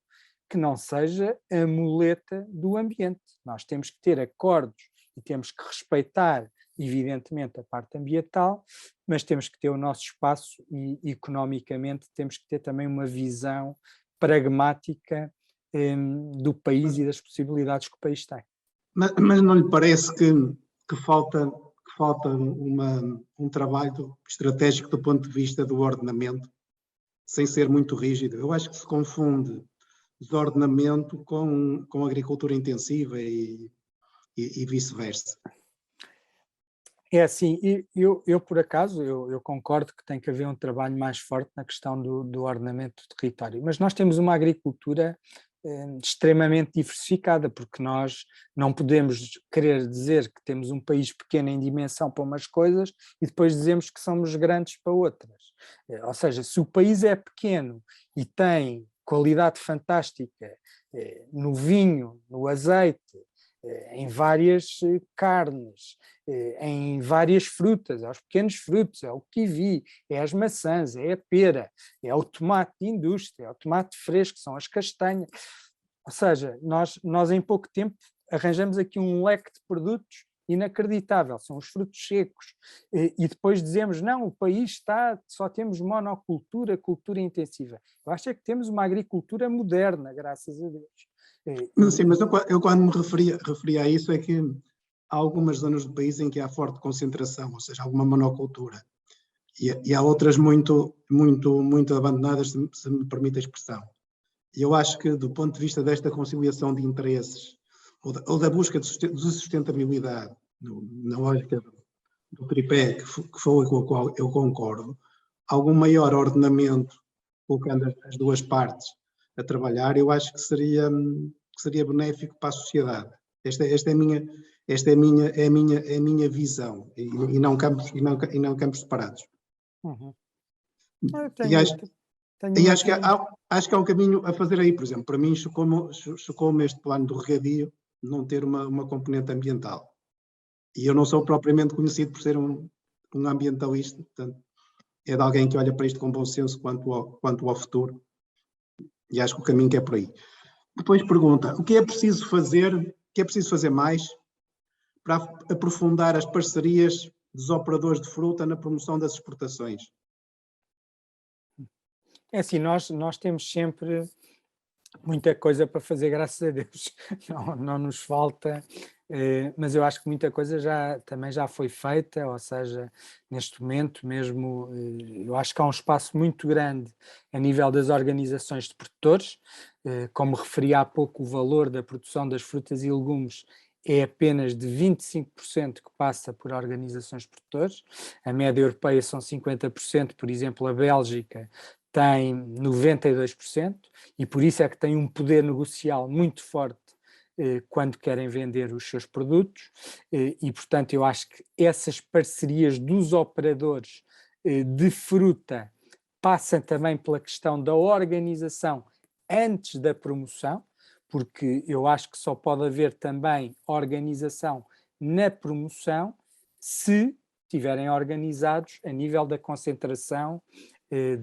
que não seja a muleta do ambiente. Nós temos que ter acordos e temos que respeitar, evidentemente, a parte ambiental, mas temos que ter o nosso espaço e, economicamente, temos que ter também uma visão pragmática do país e das possibilidades que o país tem. Mas não lhe parece que falta um trabalho estratégico do ponto de vista do ordenamento, sem ser muito rígido? Eu acho que se confunde desordenamento com agricultura intensiva e vice-versa. É assim, eu por acaso, eu concordo que tem que haver um trabalho mais forte na questão do ordenamento do território, mas nós temos uma agricultura extremamente diversificada, porque nós não podemos querer dizer que temos um país pequeno em dimensão para umas coisas e depois dizemos que somos grandes para outras. Ou seja, se o país é pequeno e tem qualidade fantástica no vinho, no azeite, em várias carnes, em várias frutas, aos pequenos frutos, é o kiwi, é as maçãs, é a pera, é o tomate de indústria, é o tomate fresco, são as castanhas. Ou seja, nós em pouco tempo arranjamos aqui um leque de produtos inacreditável, são os frutos secos, e depois dizemos, não, o país só temos monocultura, cultura intensiva. Eu acho é que temos uma agricultura moderna, graças a Deus. Sim, mas eu quando me referia a isso é que há algumas zonas do país em que há forte concentração, ou seja, alguma monocultura, e há outras muito abandonadas, se me permite a expressão. E eu acho que, do ponto de vista desta conciliação de interesses, ou da busca de sustentabilidade, na lógica do tripé, que foi com o qual eu concordo, algum maior ordenamento, colocando as duas partes a trabalhar, eu acho que seria benéfico para a sociedade. Esta é a minha visão, e não campos separados. Uhum. Acho que há um caminho a fazer aí. Por exemplo, para mim chocou-me este plano do regadio não ter uma componente ambiental. E eu não sou propriamente conhecido por ser um ambientalista, portanto, é de alguém que olha para isto com bom senso quanto ao futuro, e acho que o caminho que é por aí. Depois pergunta, o que é preciso fazer mais para aprofundar as parcerias dos operadores de fruta na promoção das exportações? É assim, nós temos sempre muita coisa para fazer, graças a Deus, não nos falta, mas eu acho que muita coisa também já foi feita, ou seja, neste momento mesmo, eu acho que há um espaço muito grande a nível das organizações de produtores, como referi há pouco, o valor da produção das frutas e legumes é apenas de 25% que passa por organizações de produtores, a média europeia são 50%, por exemplo, a Bélgica tem 92%, e por isso é que tem um poder negocial muito forte quando querem vender os seus produtos, e portanto eu acho que essas parcerias dos operadores de fruta passam também pela questão da organização antes da promoção, porque eu acho que só pode haver também organização na promoção se estiverem organizados a nível da concentração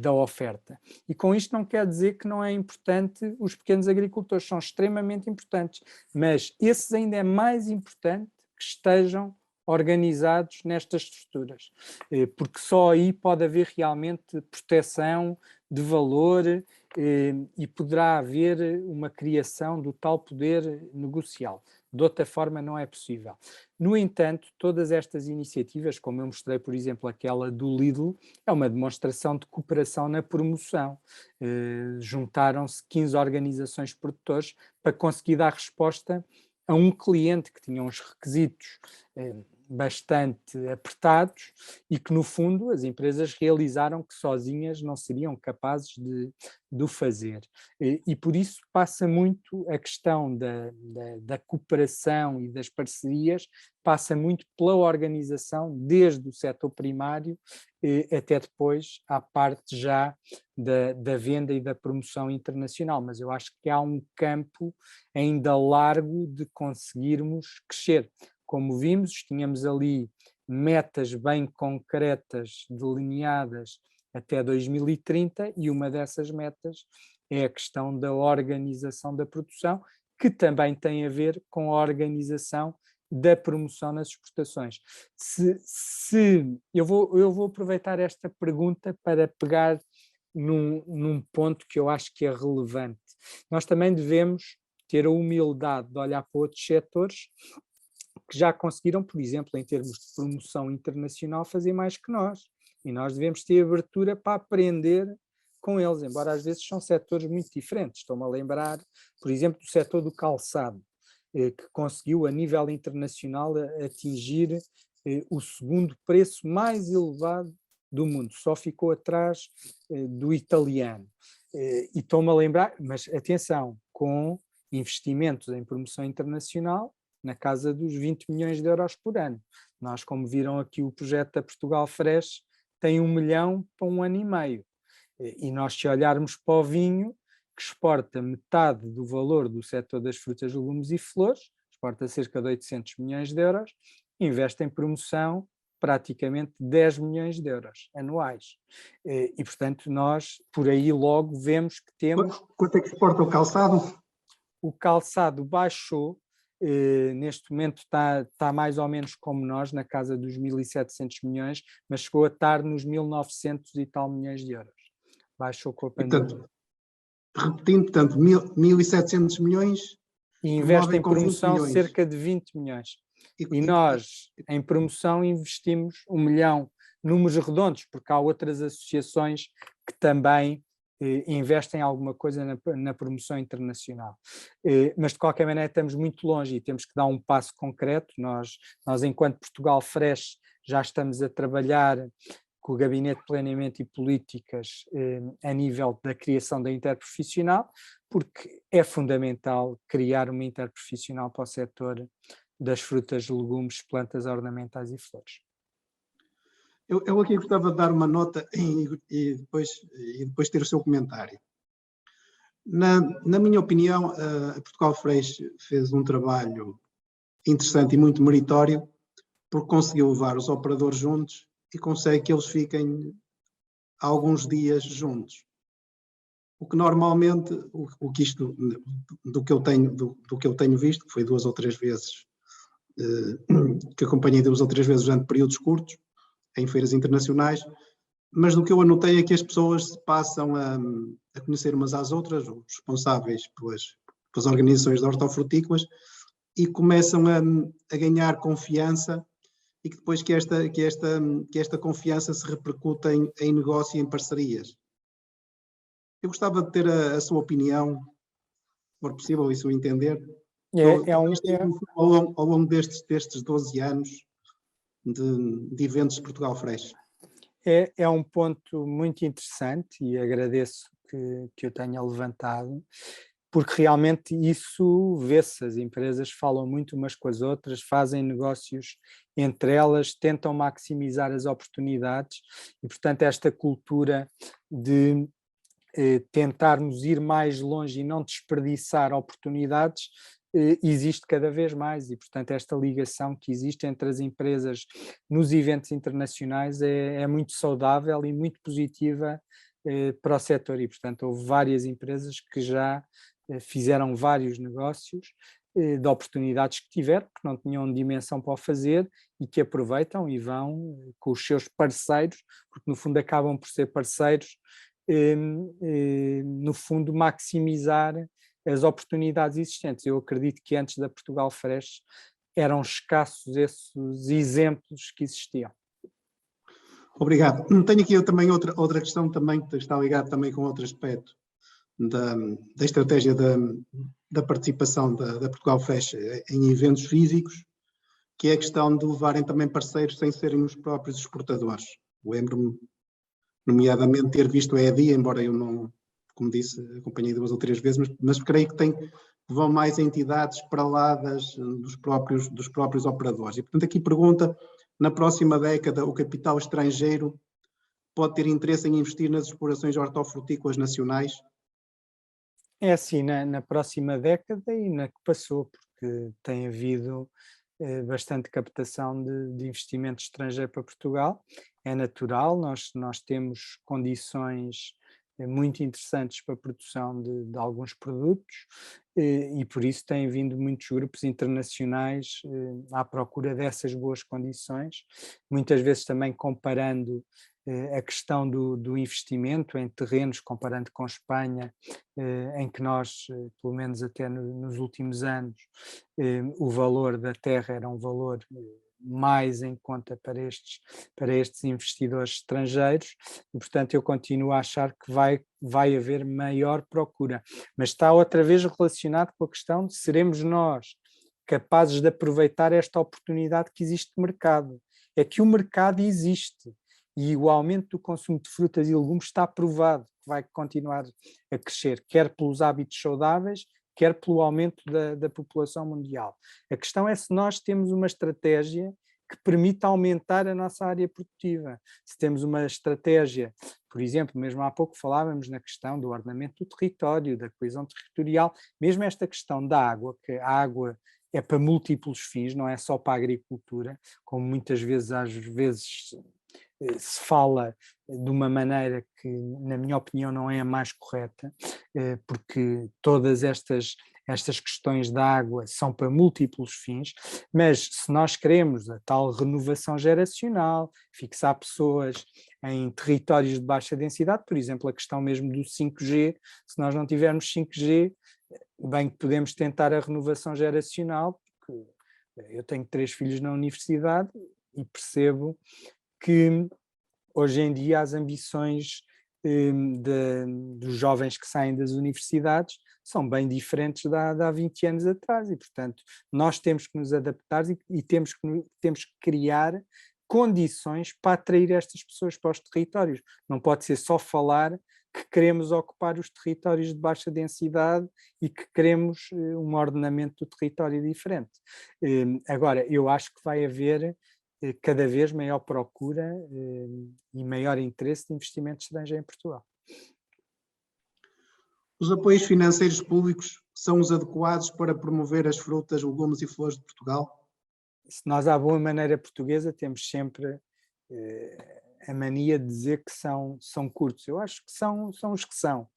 da oferta. E com isto não quer dizer que não é importante, os pequenos agricultores são extremamente importantes, mas esses ainda é mais importante que estejam organizados nestas estruturas, porque só aí pode haver realmente proteção de valor e poderá haver uma criação do tal poder negocial. De outra forma não é possível. No entanto, todas estas iniciativas, como eu mostrei, por exemplo, aquela do Lidl, é uma demonstração de cooperação na promoção. Juntaram-se 15 organizações de produtores para conseguir dar resposta a um cliente que tinha uns requisitos bastante apertados e que, no fundo, as empresas realizaram que sozinhas não seriam capazes de o fazer. E por isso passa muito a questão da cooperação e das parcerias, passa muito pela organização, desde o setor primário até depois à parte já da venda e da promoção internacional. Mas eu acho que há um campo ainda largo de conseguirmos crescer. Como vimos, tínhamos ali metas bem concretas, delineadas até 2030, e uma dessas metas é a questão da organização da produção, que também tem a ver com a organização da promoção nas exportações. Eu vou aproveitar esta pergunta para pegar num ponto que eu acho que é relevante. Nós também devemos ter a humildade de olhar para outros setores que já conseguiram, por exemplo, em termos de promoção internacional, fazer mais que nós. E nós devemos ter abertura para aprender com eles, embora às vezes são setores muito diferentes. Estou-me a lembrar, por exemplo, do setor do calçado, que conseguiu, a nível internacional, atingir o segundo preço mais elevado do mundo. Só ficou atrás do italiano. E estou-me a lembrar, mas atenção, com investimentos em promoção internacional, na casa dos 20 milhões de euros por ano. Nós, como viram aqui, o projeto da Portugal Fresh tem 1 milhão para 1 ano e meio. E nós, se olharmos para o vinho, que exporta metade do valor do setor das frutas, legumes e flores, exporta cerca de 800 milhões de euros, investe em promoção praticamente 10 milhões de euros anuais. E, portanto, nós, por aí logo, vemos que temos... Quanto é que exporta o calçado? O calçado baixou. Neste momento está mais ou menos como nós, na casa dos 1.700 milhões, mas chegou a estar nos 1.900 e tal milhões de euros. Baixou com a pandemia. Repetindo, 1.700 milhões e investe em com 20 promoção milhões. cerca de 20 milhões. E nós, em promoção, investimos 1 milhão, números redondos, porque há outras associações que também investem alguma coisa na promoção internacional. Mas, de qualquer maneira, estamos muito longe e temos que dar um passo concreto. Nós enquanto Portugal Fresh, já estamos a trabalhar com o Gabinete de Planeamento e Políticas a nível da criação da interprofissional, porque é fundamental criar uma interprofissional para o setor das frutas, legumes, plantas ornamentais e flores. Eu aqui gostava de dar uma nota e depois ter o seu comentário. Na minha opinião, a Portugal Fresh fez um trabalho interessante e muito meritório, porque conseguiu levar os operadores juntos e consegue que eles fiquem alguns dias juntos. O que normalmente, do que eu tenho visto, que foi 2 ou 3 vezes, que acompanhei 2 ou 3 vezes durante períodos curtos, em feiras internacionais, mas do que eu anotei é que as pessoas se passam a conhecer umas às outras, os responsáveis pelas organizações de hortofrutícolas, e começam a ganhar confiança, e que depois que esta confiança se repercute em negócio e em parcerias. Eu gostava de ter a sua opinião, se for possível, e se eu entender, ao longo destes 12 anos de eventos de Portugal Fresh. É um ponto muito interessante e agradeço que eu tenha levantado, porque realmente isso vê-se, as empresas falam muito umas com as outras, fazem negócios entre elas, tentam maximizar as oportunidades e, portanto, esta cultura de tentarmos ir mais longe e não desperdiçar oportunidades existe cada vez mais e, portanto, esta ligação que existe entre as empresas nos eventos internacionais é muito saudável e muito positiva para o setor e, portanto, houve várias empresas que já fizeram vários negócios de oportunidades que tiveram, que não tinham dimensão para o fazer e que aproveitam e vão com os seus parceiros, porque no fundo acabam por ser parceiros, no fundo maximizar as oportunidades existentes. Eu acredito que antes da Portugal Fresh eram escassos esses exemplos que existiam. Obrigado. Tenho aqui também outra questão também que está ligada também com outro aspecto da estratégia da participação da Portugal Fresh em eventos físicos, que é a questão de levarem também parceiros sem serem os próprios exportadores. Lembro-me, nomeadamente, ter visto a EDI, embora eu não, como disse, acompanhei 2 ou 3 vezes, mas creio que vão mais entidades para lá dos próprios operadores. E, portanto, aqui pergunta, na próxima década, o capital estrangeiro pode ter interesse em investir nas explorações hortofrutícolas nacionais? É assim, na próxima década e na que passou, porque tem havido bastante captação de investimento estrangeiro para Portugal. É natural, nós temos condições muito interessantes para a produção de alguns produtos e por isso têm vindo muitos grupos internacionais à procura dessas boas condições, muitas vezes também comparando a questão do investimento em terrenos, comparando com Espanha, em que nós, pelo menos até nos últimos anos, o valor da terra era um valor mais em conta para estes investidores estrangeiros e, portanto, eu continuo a achar que vai haver maior procura. Mas está outra vez relacionado com a questão de seremos nós capazes de aproveitar esta oportunidade que existe de mercado. É que o mercado existe e o aumento do consumo de frutas e legumes está provado que vai continuar a crescer, quer pelos hábitos saudáveis, quer pelo aumento da população mundial. A questão é se nós temos uma estratégia que permita aumentar a nossa área produtiva. Se temos uma estratégia, por exemplo, mesmo há pouco falávamos na questão do ordenamento do território, da coesão territorial, mesmo esta questão da água, que a água é para múltiplos fins, não é só para a agricultura, como muitas vezes, às vezes, se fala de uma maneira que, na minha opinião, não é a mais correta, porque todas estas questões da água são para múltiplos fins, mas se nós queremos a tal renovação geracional, fixar pessoas em territórios de baixa densidade, por exemplo, a questão mesmo do 5G, se nós não tivermos 5G, bem que podemos tentar a renovação geracional, porque eu tenho 3 filhos na universidade e percebo que hoje em dia as ambições dos jovens que saem das universidades são bem diferentes de há 20 anos atrás e, portanto, nós temos que nos adaptar e temos que criar condições para atrair estas pessoas para os territórios. Não pode ser só falar que queremos ocupar os territórios de baixa densidade e que queremos um ordenamento do território diferente. Agora, eu acho que vai haver cada vez maior procura e maior interesse de investimento estrangeiro em Portugal. Os apoios financeiros públicos são os adequados para promover as frutas, legumes e flores de Portugal? Se nós, à boa maneira portuguesa, temos sempre a mania de dizer que são curtos. Eu acho que são os que são.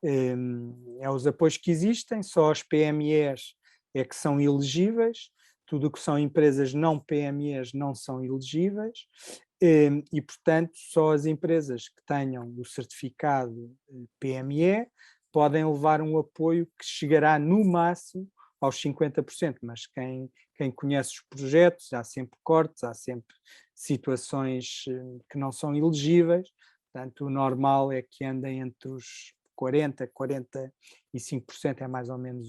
É os apoios que existem, só as PMEs é que são elegíveis, tudo o que são empresas não PMEs não são elegíveis e, portanto, só as empresas que tenham o certificado PME podem levar um apoio que chegará no máximo aos 50%, mas quem conhece os projetos, há sempre cortes, há sempre situações que não são elegíveis, portanto, o normal é que andem entre os 40%, 45%, é mais ou menos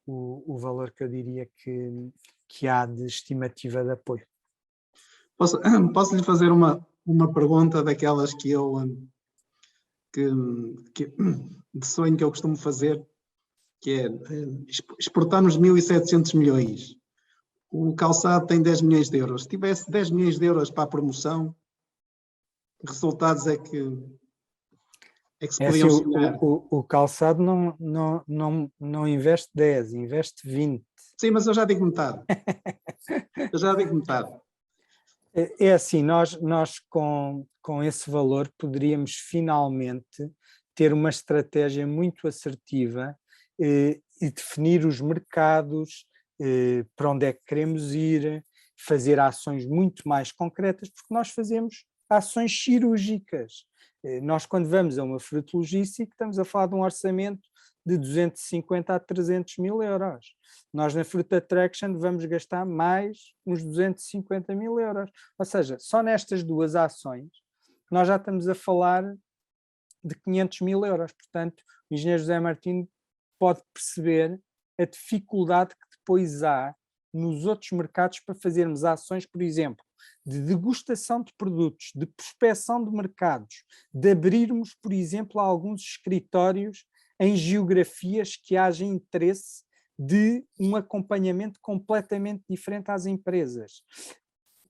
o valor que eu diria que há de estimativa de apoio. Posso lhe fazer uma pergunta daquelas que eu de sonho que eu costumo fazer, que é exportarmos 1.700 milhões. O calçado tem 10 milhões de euros. Se tivesse 10 milhões de euros para a promoção, que resultados é é que se É assim, podiam sonhar. o calçado não investe 10, investe 20. Sim, mas eu já digo metade. Eu já digo metade. É assim, nós com esse valor poderíamos finalmente ter uma estratégia muito assertiva e definir os mercados, para onde é que queremos ir, fazer ações muito mais concretas, porque nós fazemos ações cirúrgicas. Nós, quando vamos a uma frutologística, estamos a falar de um orçamento de 250 a 300 mil euros. Nós, na Fruit Attraction, vamos gastar mais uns 250 mil euros. Ou seja, só nestas duas ações, nós já estamos a falar de 500 mil euros. Portanto, o engenheiro José Martins pode perceber a dificuldade que depois há nos outros mercados para fazermos ações, por exemplo, de degustação de produtos, de prospecção de mercados, de abrirmos, por exemplo, alguns escritórios em geografias que haja interesse de um acompanhamento completamente diferente às empresas.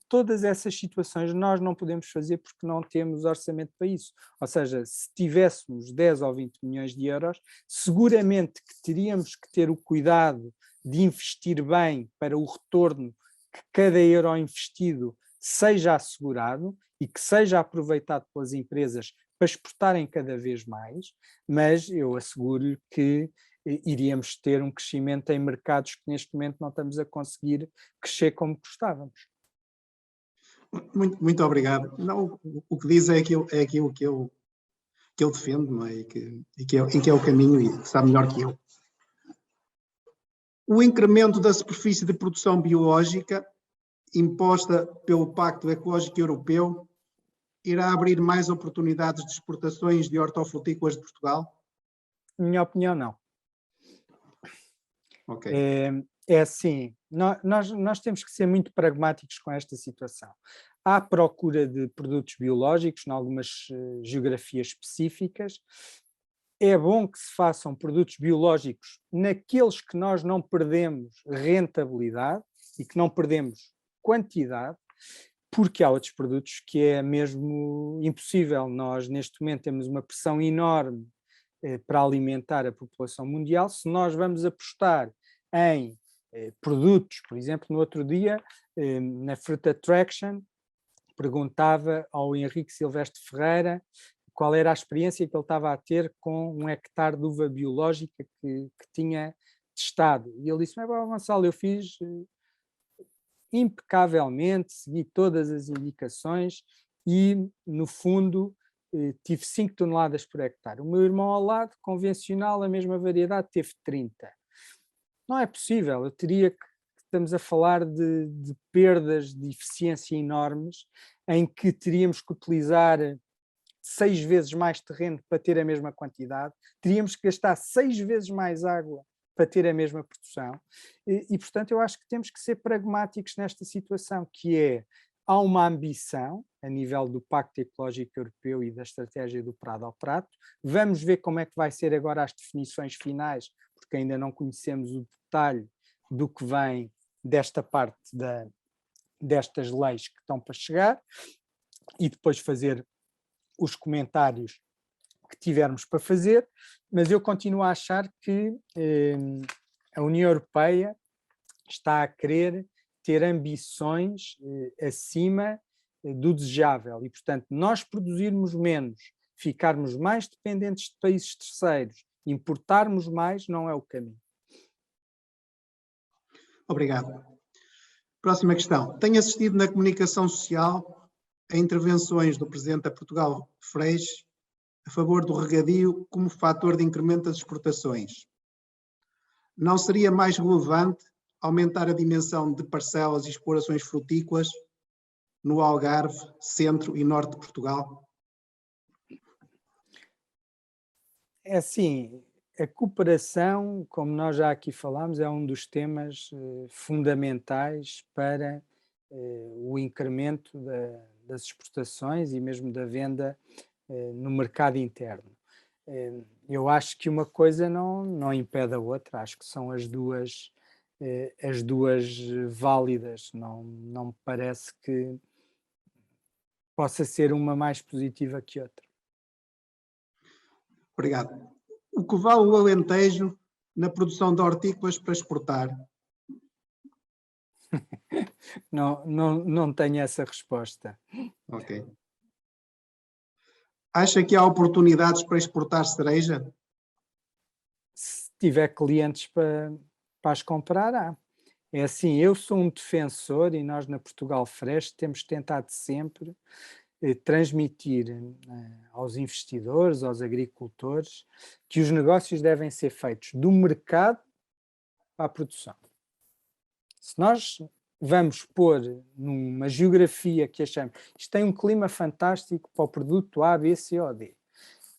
Todas essas situações nós não podemos fazer porque não temos orçamento para isso. Ou seja, se tivéssemos 10 ou 20 milhões de euros, seguramente que teríamos que ter o cuidado de investir bem para o retorno, que cada euro investido seja assegurado e que seja aproveitado pelas empresas para exportarem cada vez mais, mas eu asseguro-lhe que iríamos ter um crescimento em mercados que neste momento não estamos a conseguir crescer como gostávamos. Muito obrigado. Não, o que diz é aquilo que eu defendo, não é? E que é o caminho e que sabe melhor que eu. O incremento da superfície de produção biológica imposta pelo Pacto Ecológico Europeu irá abrir mais oportunidades de exportações de hortofrutícolas de Portugal? Na minha opinião, não. Ok. É assim, nós temos que ser muito pragmáticos com esta situação. Há procura de produtos biológicos em algumas geografias específicas. É bom que se façam produtos biológicos naqueles que nós não perdemos rentabilidade e que não perdemos quantidade, porque há outros produtos que é mesmo impossível. Nós, neste momento, temos uma pressão enorme para alimentar a população mundial. Se nós vamos apostar em produtos, por exemplo, no outro dia, na Fruit Attraction, perguntava ao Henrique Silvestre Ferreira qual era a experiência que ele estava a ter com 1 hectare de uva biológica que tinha testado. E ele disse: mas, Gonçalo, eu fiz impecavelmente, segui todas as indicações e, no fundo, tive 5 toneladas por hectare. O meu irmão ao lado, convencional, a mesma variedade, teve 30. Não é possível, eu teria que, estamos a falar de perdas de eficiência enormes, em que teríamos que utilizar 6 vezes mais terreno para ter a mesma quantidade, teríamos que gastar 6 vezes mais água para ter a mesma produção. E, portanto, eu acho que temos que ser pragmáticos nesta situação, que é, há uma ambição a nível do Pacto Ecológico Europeu e da estratégia do Prado ao Prato. Vamos ver como é que vai ser agora as definições finais, porque ainda não conhecemos o detalhe do que vem desta parte destas leis que estão para chegar, e depois fazer os comentários que tivermos para fazer, mas eu continuo a achar que a União Europeia está a querer ter ambições acima do desejável e, portanto, nós produzirmos menos, ficarmos mais dependentes de países terceiros, importarmos mais, não é o caminho. Obrigado. Próxima questão. Tenho assistido na comunicação social a intervenções do Presidente da Portugal Freixo a favor do regadio como fator de incremento das exportações. Não seria mais relevante aumentar a dimensão de parcelas e explorações frutícolas no Algarve, centro e norte de Portugal? É assim, a cooperação, como nós já aqui falámos, é um dos temas fundamentais para o incremento das exportações e mesmo da venda no mercado interno. Eu acho que uma coisa não impede a outra, acho que são as duas válidas, não me parece que possa ser uma mais positiva que outra. Obrigado. O que vale o Alentejo na produção de hortícolas para exportar? Não tenho essa resposta. Ok. Acha que há oportunidades para exportar cereja? Se tiver clientes para as comprar, há. É assim, eu sou um defensor e nós na Portugal Fresh temos tentado sempre transmitir aos investidores, aos agricultores, que os negócios devem ser feitos do mercado para a produção. Se nós vamos pôr numa geografia que achamos, isto tem um clima fantástico para o produto A, B, C ou D,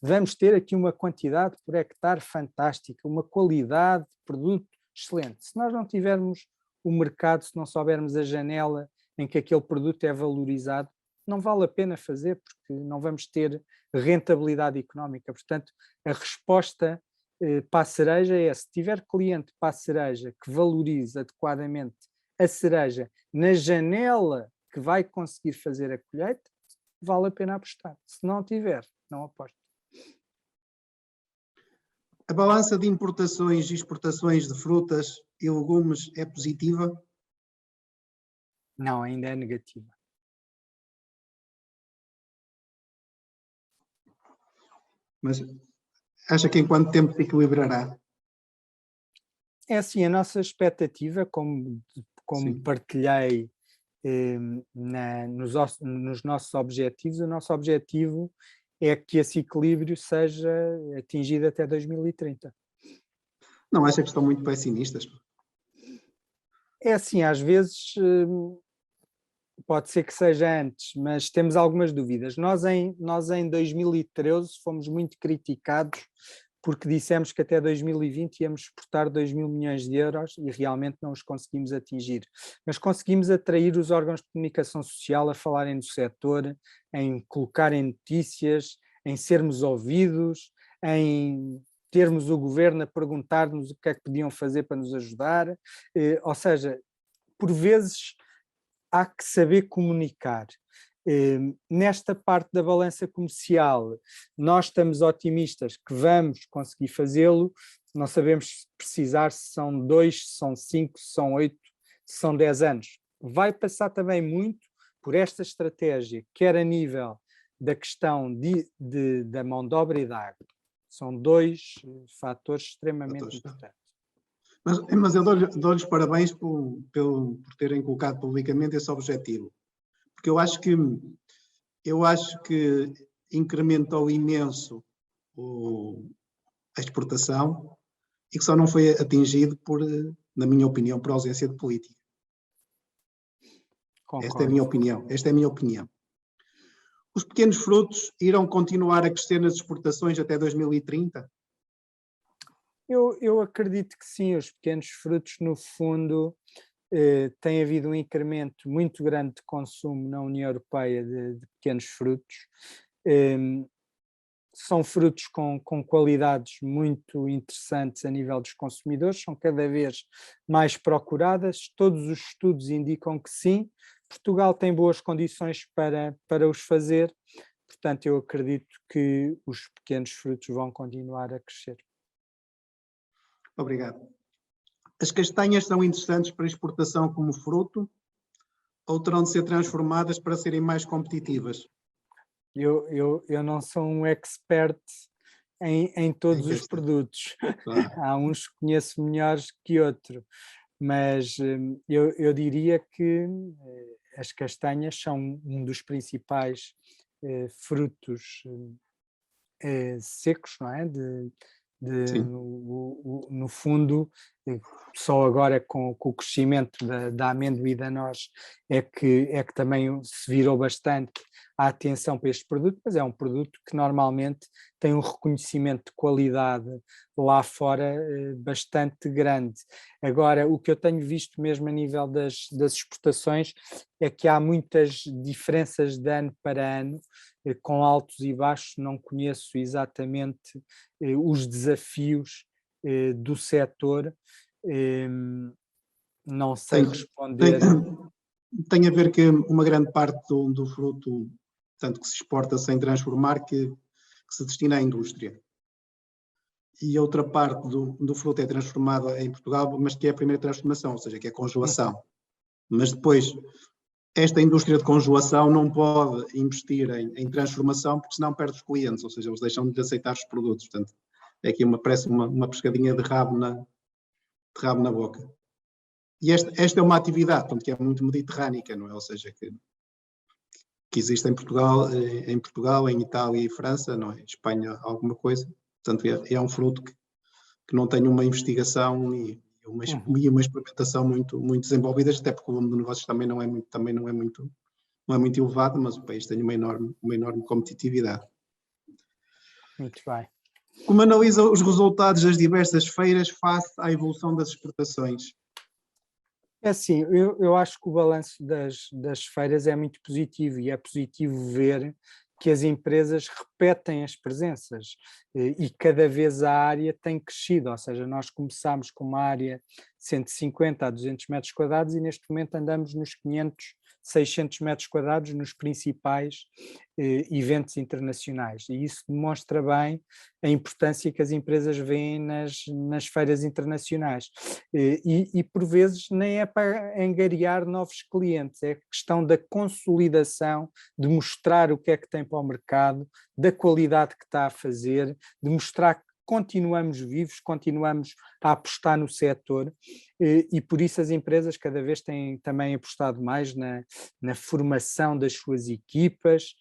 vamos ter aqui uma quantidade por hectare fantástica, uma qualidade de produto excelente. Se nós não tivermos o mercado, se não soubermos a janela em que aquele produto é valorizado, não vale a pena fazer, porque não vamos ter rentabilidade económica. Portanto, a resposta para a cereja é: se tiver cliente para a cereja que valorize adequadamente a cereja na janela que vai conseguir fazer a colheita, vale a pena apostar. Se não tiver, não aposto. A balança de importações e exportações de frutas e legumes é positiva? Não, ainda é negativa. Mas acha que em quanto tempo se equilibrará? É assim, a nossa expectativa, como Sim. partilhei nos nossos objetivos, o nosso objetivo é que esse equilíbrio seja atingido até 2030. Não acha que estão muito pessimistas? É assim, às vezes pode ser que seja antes, mas temos algumas dúvidas. Nós em 2013 fomos muito criticados porque dissemos que até 2020 íamos exportar 2 mil milhões de euros e realmente não os conseguimos atingir. Mas conseguimos atrair os órgãos de comunicação social a falarem do setor, em colocarem notícias, em sermos ouvidos, em termos o governo a perguntar-nos o que é que podiam fazer para nos ajudar. Ou seja, por vezes há que saber comunicar. Nesta parte da balança comercial, nós estamos otimistas que vamos conseguir fazê-lo, não sabemos precisar se são 2, se são 5, se são 8, se são 10 anos. Vai passar também muito por esta estratégia, quer a nível da questão da mão de obra e da água. São dois fatores extremamente importantes. Mas eu dou-lhes parabéns por terem colocado publicamente esse objetivo. Porque eu acho que incrementou imenso a exportação e que só não foi atingido na minha opinião, por ausência de política. Concordo. Esta é a minha opinião. Os pequenos frutos irão continuar a crescer nas exportações até 2030? Eu acredito que sim, os pequenos frutos, no fundo, tem havido um incremento muito grande de consumo na União Europeia de pequenos frutos. São frutos com qualidades muito interessantes a nível dos consumidores, são cada vez mais procuradas, todos os estudos indicam que sim, Portugal tem boas condições para os fazer, portanto eu acredito que os pequenos frutos vão continuar a crescer. Obrigado. As castanhas são interessantes para exportação como fruto ou terão de ser transformadas para serem mais competitivas? Eu não sou um expert em todos os produtos. Claro. Há uns que conheço melhores que outros, mas eu diria que as castanhas são um dos principais frutos secos, não é? No fundo, só agora com o crescimento da amêndoa e da noz é que também se virou bastante a atenção para este produto, mas é um produto que normalmente tem um reconhecimento de qualidade lá fora bastante grande. Agora, o que eu tenho visto mesmo a nível das exportações é que há muitas diferenças de ano para ano, com altos e baixos. Não conheço exatamente os desafios do setor, não sei responder. Tem a ver que uma grande parte do fruto, tanto que se exporta sem transformar, que se destina à indústria. e outra parte do fruto é transformada em Portugal, mas que é a primeira transformação, ou seja, que é a congelação. Mas depois, esta indústria de congelação não pode investir em transformação, porque senão perde os clientes, ou seja, eles deixam de aceitar os produtos. Portanto, é aqui parece uma pescadinha de rabo na boca. E esta é uma atividade, portanto, que é muito mediterrânica, não é? Ou seja, que existe em Portugal, em Itália e França, não é? Em Espanha, alguma coisa. Portanto, é um fruto que não tem uma investigação e uma experimentação muito, muito desenvolvidas, até porque o volume de negócios também não é muito elevado, mas o país tem uma enorme competitividade. Muito bem. Como analisa os resultados das diversas feiras face à evolução das exportações? É assim, eu acho que o balanço das feiras é muito positivo e é positivo ver que as empresas repetem as presenças e cada vez a área tem crescido, ou seja, nós começámos com uma área de 150 a 200 metros quadrados e neste momento andamos nos 500, 600 metros quadrados nos principais eventos internacionais e isso demonstra bem a importância que as empresas veem nas feiras internacionais e por vezes nem é para angariar novos clientes, é questão da consolidação, de mostrar o que é que tem para o mercado, da qualidade que está a fazer, de mostrar que continuamos vivos, continuamos a apostar no setor e por isso as empresas cada vez têm também apostado mais na formação das suas equipas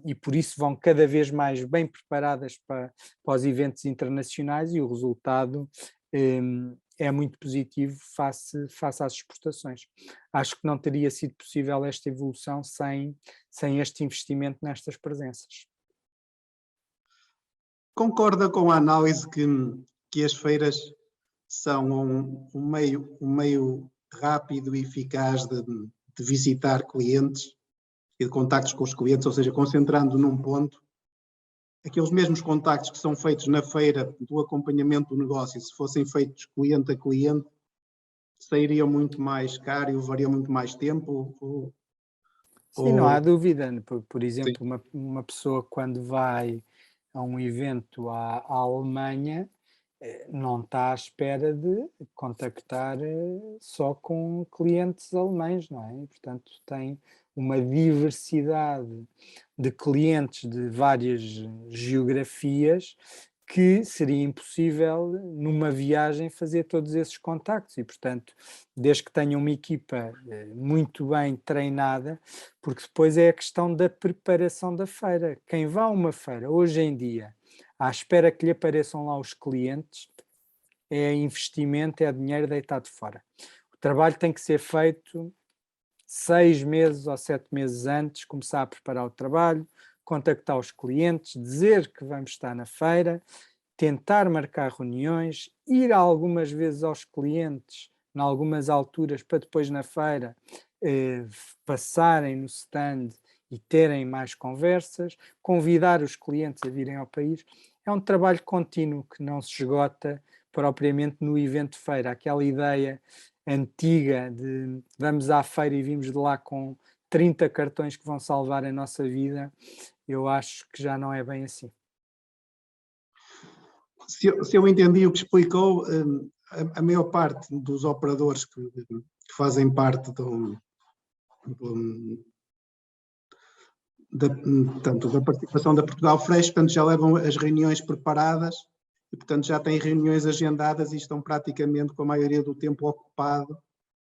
e por isso vão cada vez mais bem preparadas para os eventos internacionais e o resultado é muito positivo face às exportações. Acho que não teria sido possível esta evolução sem este investimento nestas presenças. Concorda com a análise que as feiras são um meio rápido e eficaz de visitar clientes e de contactos com os clientes, ou seja, concentrando num ponto, aqueles mesmos contactos que são feitos na feira do acompanhamento do negócio, se fossem feitos cliente a cliente, sairiam muito mais caro e levariam muito mais tempo? Sim, não há dúvida. Por exemplo, Sim. uma pessoa quando vai a um evento à Alemanha não está à espera de contactar só com clientes alemães, não é? E, portanto, tem uma diversidade de clientes de várias geografias que seria impossível numa viagem fazer todos esses contactos e, portanto, desde que tenha uma equipa muito bem treinada, porque depois é a questão da preparação da feira. Quem vá a uma feira hoje em dia à espera que lhe apareçam lá os clientes, é investimento, é dinheiro deitado fora. O trabalho tem que ser feito 6 meses ou 7 meses antes, começar a preparar o trabalho, contactar os clientes, dizer que vamos estar na feira, tentar marcar reuniões, ir algumas vezes aos clientes, em algumas alturas, para depois na feira passarem no stand e terem mais conversas, convidar os clientes a virem ao país. É um trabalho contínuo que não se esgota propriamente no evento de feira. Aquela ideia antiga de vamos à feira e vimos de lá com 30 cartões que vão salvar a nossa vida, eu acho que já não é bem assim. Se eu entendi o que explicou, a maior parte dos operadores que fazem parte da participação da Portugal Fresh, portanto, já levam as reuniões preparadas e, portanto, já têm reuniões agendadas e estão praticamente com a maioria do tempo ocupado.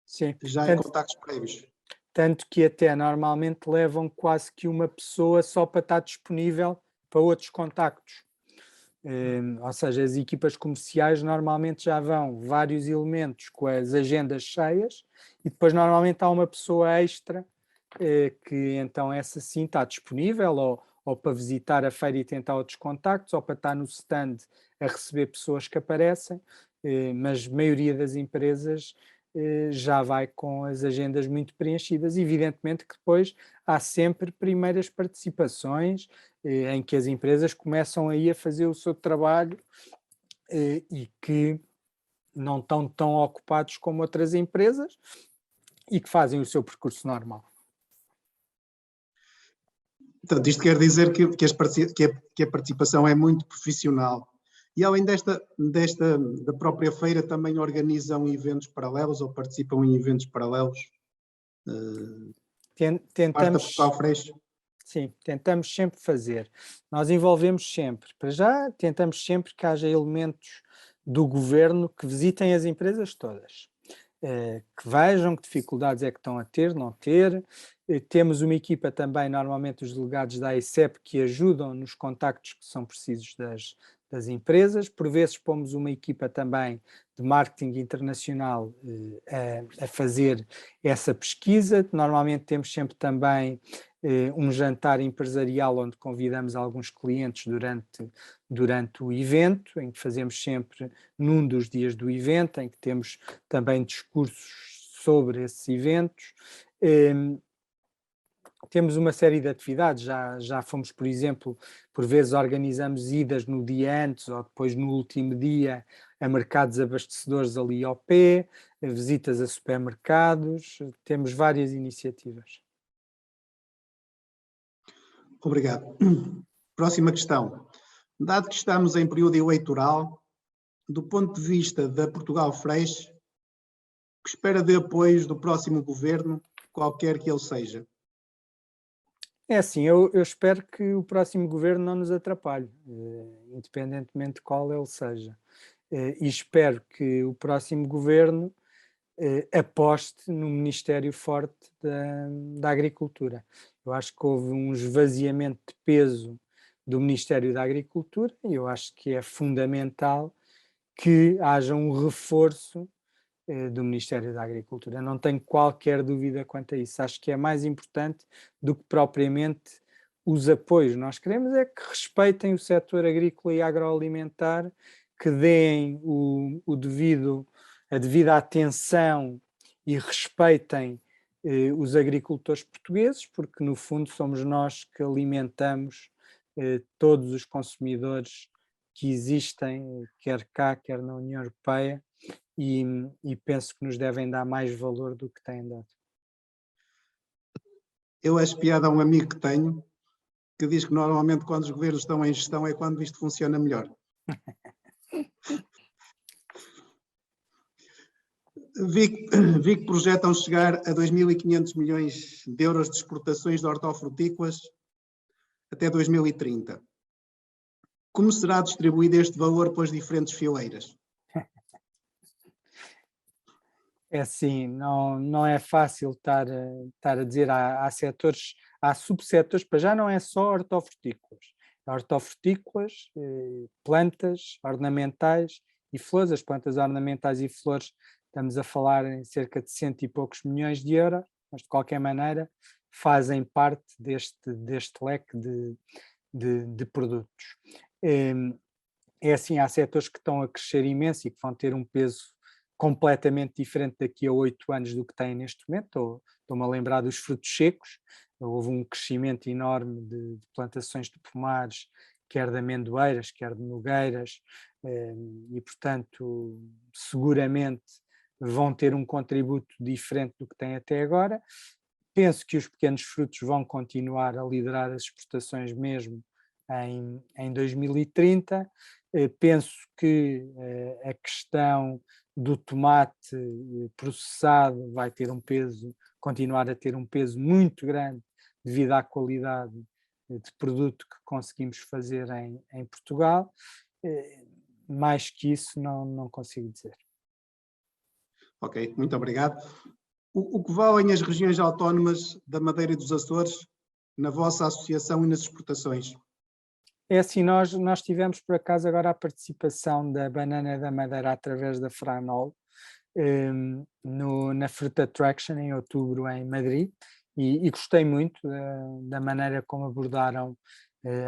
Sim. Já em contactos prévios. Tanto que até normalmente levam quase que uma pessoa só para estar disponível para outros contactos. Ou seja, as equipas comerciais normalmente já vão vários elementos com as agendas cheias e depois normalmente há uma pessoa extra que então essa sim está disponível ou para visitar a feira e tentar outros contactos ou para estar no stand a receber pessoas que aparecem, mas a maioria das empresas já vai com as agendas muito preenchidas. Evidentemente que depois há sempre primeiras participações em que as empresas começam aí a fazer o seu trabalho e que não estão tão ocupados como outras empresas e que fazem o seu percurso normal. Portanto, isto quer dizer que a participação é muito profissional E além da própria feira, também organizam eventos paralelos ou participam em eventos paralelos? Parte da Portugal Freixo? Sim, tentamos sempre fazer. Nós envolvemos sempre, para já tentamos sempre que haja elementos do governo que visitem as empresas todas. Que vejam que dificuldades é que estão a ter, não ter. Temos uma equipa também, normalmente os delegados da AICEP, que ajudam nos contactos que são precisos das empresas. Por vezes pomos uma equipa também de marketing internacional a fazer essa pesquisa. Normalmente temos sempre também um jantar empresarial onde convidamos alguns clientes durante o evento, em que fazemos sempre num dos dias do evento, em que temos também discursos sobre esses eventos. Temos uma série de atividades, já fomos, por exemplo, por vezes organizamos idas no dia antes ou depois no último dia a mercados abastecedores ali ao pé, visitas a supermercados, temos várias iniciativas. Obrigado. Próxima questão. Dado que estamos em período eleitoral, do ponto de vista da Portugal Freixo, que espera de apoios do próximo governo, qualquer que ele seja? É assim, eu espero que o próximo governo não nos atrapalhe, independentemente de qual ele seja. E espero que o próximo governo aposte no Ministério forte da Agricultura. Eu acho que houve um esvaziamento de peso do Ministério da Agricultura e eu acho que é fundamental que haja um reforço do Ministério da Agricultura. Não tenho qualquer dúvida quanto a isso. Acho que é mais importante do que propriamente os apoios. Nós queremos é que respeitem o setor agrícola e agroalimentar, que deem a devida atenção e respeitem os agricultores portugueses, porque no fundo somos nós que alimentamos todos os consumidores que existem, quer cá, quer na União Europeia, e penso que nos devem dar mais valor do que têm dado. Eu acho piada a um amigo que tenho, que diz que normalmente quando os governos estão em gestão é quando isto funciona melhor. Vi que projetam chegar a 2.500 milhões de euros de exportações de hortofrutícolas até 2030. Como será distribuído este valor pelas diferentes fileiras? É assim, não é fácil estar a dizer, há setores, há subsetores, para já não é só hortofrutícolas. Hortofrutícolas, plantas ornamentais e flores. As plantas ornamentais e flores, estamos a falar em cerca de 100 e poucos milhões de euros, mas de qualquer maneira fazem parte deste leque de produtos. É assim, há setores que estão a crescer imenso e que vão ter um peso completamente diferente daqui a 8 anos do que têm neste momento. Estou-me a lembrar dos frutos secos, houve um crescimento enorme de plantações de pomares, quer de amendoeiras, quer de nogueiras, e portanto seguramente vão ter um contributo diferente do que têm até agora. Penso que os pequenos frutos vão continuar a liderar as exportações mesmo em 2030. Penso que a questão do tomate processado vai ter continuar a ter um peso muito grande devido à qualidade de produto que conseguimos fazer em Portugal. Mais que isso não consigo dizer. Ok, muito obrigado. O que valem as regiões autónomas da Madeira e dos Açores na vossa associação e nas exportações? É assim, nós tivemos por acaso agora a participação da banana da Madeira através da Franol na Fruit Attraction em outubro em Madrid e gostei muito da maneira como abordaram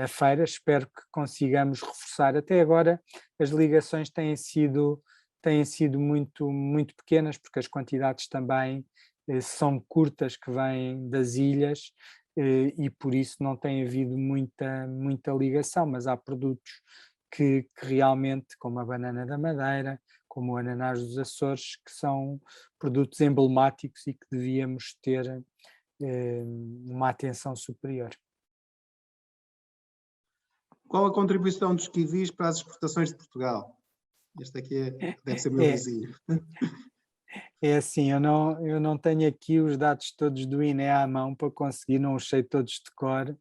a feira. Espero que consigamos reforçar. Até agora as ligações têm sido muito, muito pequenas, porque as quantidades também são curtas, que vêm das ilhas, e por isso não tem havido muita ligação, mas há produtos que realmente, como a banana da Madeira, como o ananás dos Açores, que são produtos emblemáticos e que devíamos ter uma atenção superior. Qual a contribuição dos kiwis para as exportações de Portugal? Este aqui deve ser meu É, vizinho. é assim, eu não tenho aqui os dados todos do INE à mão para conseguir, não os sei todos de cor,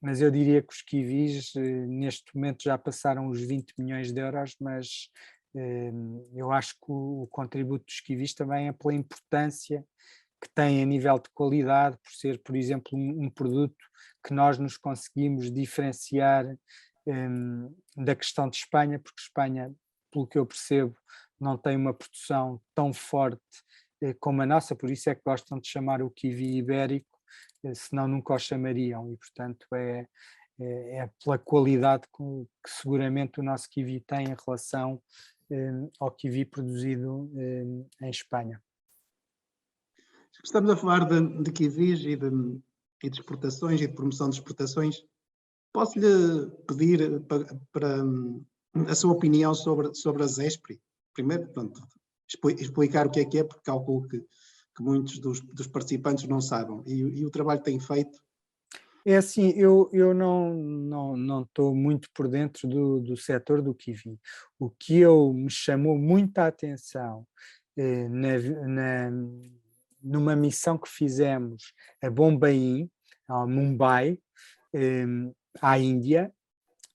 mas eu diria que os kiwis neste momento já passaram os 20 milhões de euros, mas eu acho que o contributo dos kiwis também é pela importância que tem a nível de qualidade, por ser, por exemplo, um produto que nós nos conseguimos diferenciar da questão de Espanha, porque Espanha, pelo que eu percebo, não tem uma produção tão forte como a nossa, por isso é que gostam de chamar o kiwi ibérico, senão nunca o chamariam, e portanto é pela qualidade que seguramente o nosso kiwi tem em relação ao kiwi produzido em Espanha. Estamos a falar de kiwis e de exportações e de promoção de exportações. Posso-lhe pedir para a sua opinião sobre a Zespri? Primeiro, pronto, explicar o que é, porque calculo que muitos dos participantes não sabem. E o trabalho que tem feito. É assim, eu não estou muito por dentro do setor do kiwi. O que me chamou muita atenção numa missão que fizemos a Bombaim, a Mumbai, à Índia,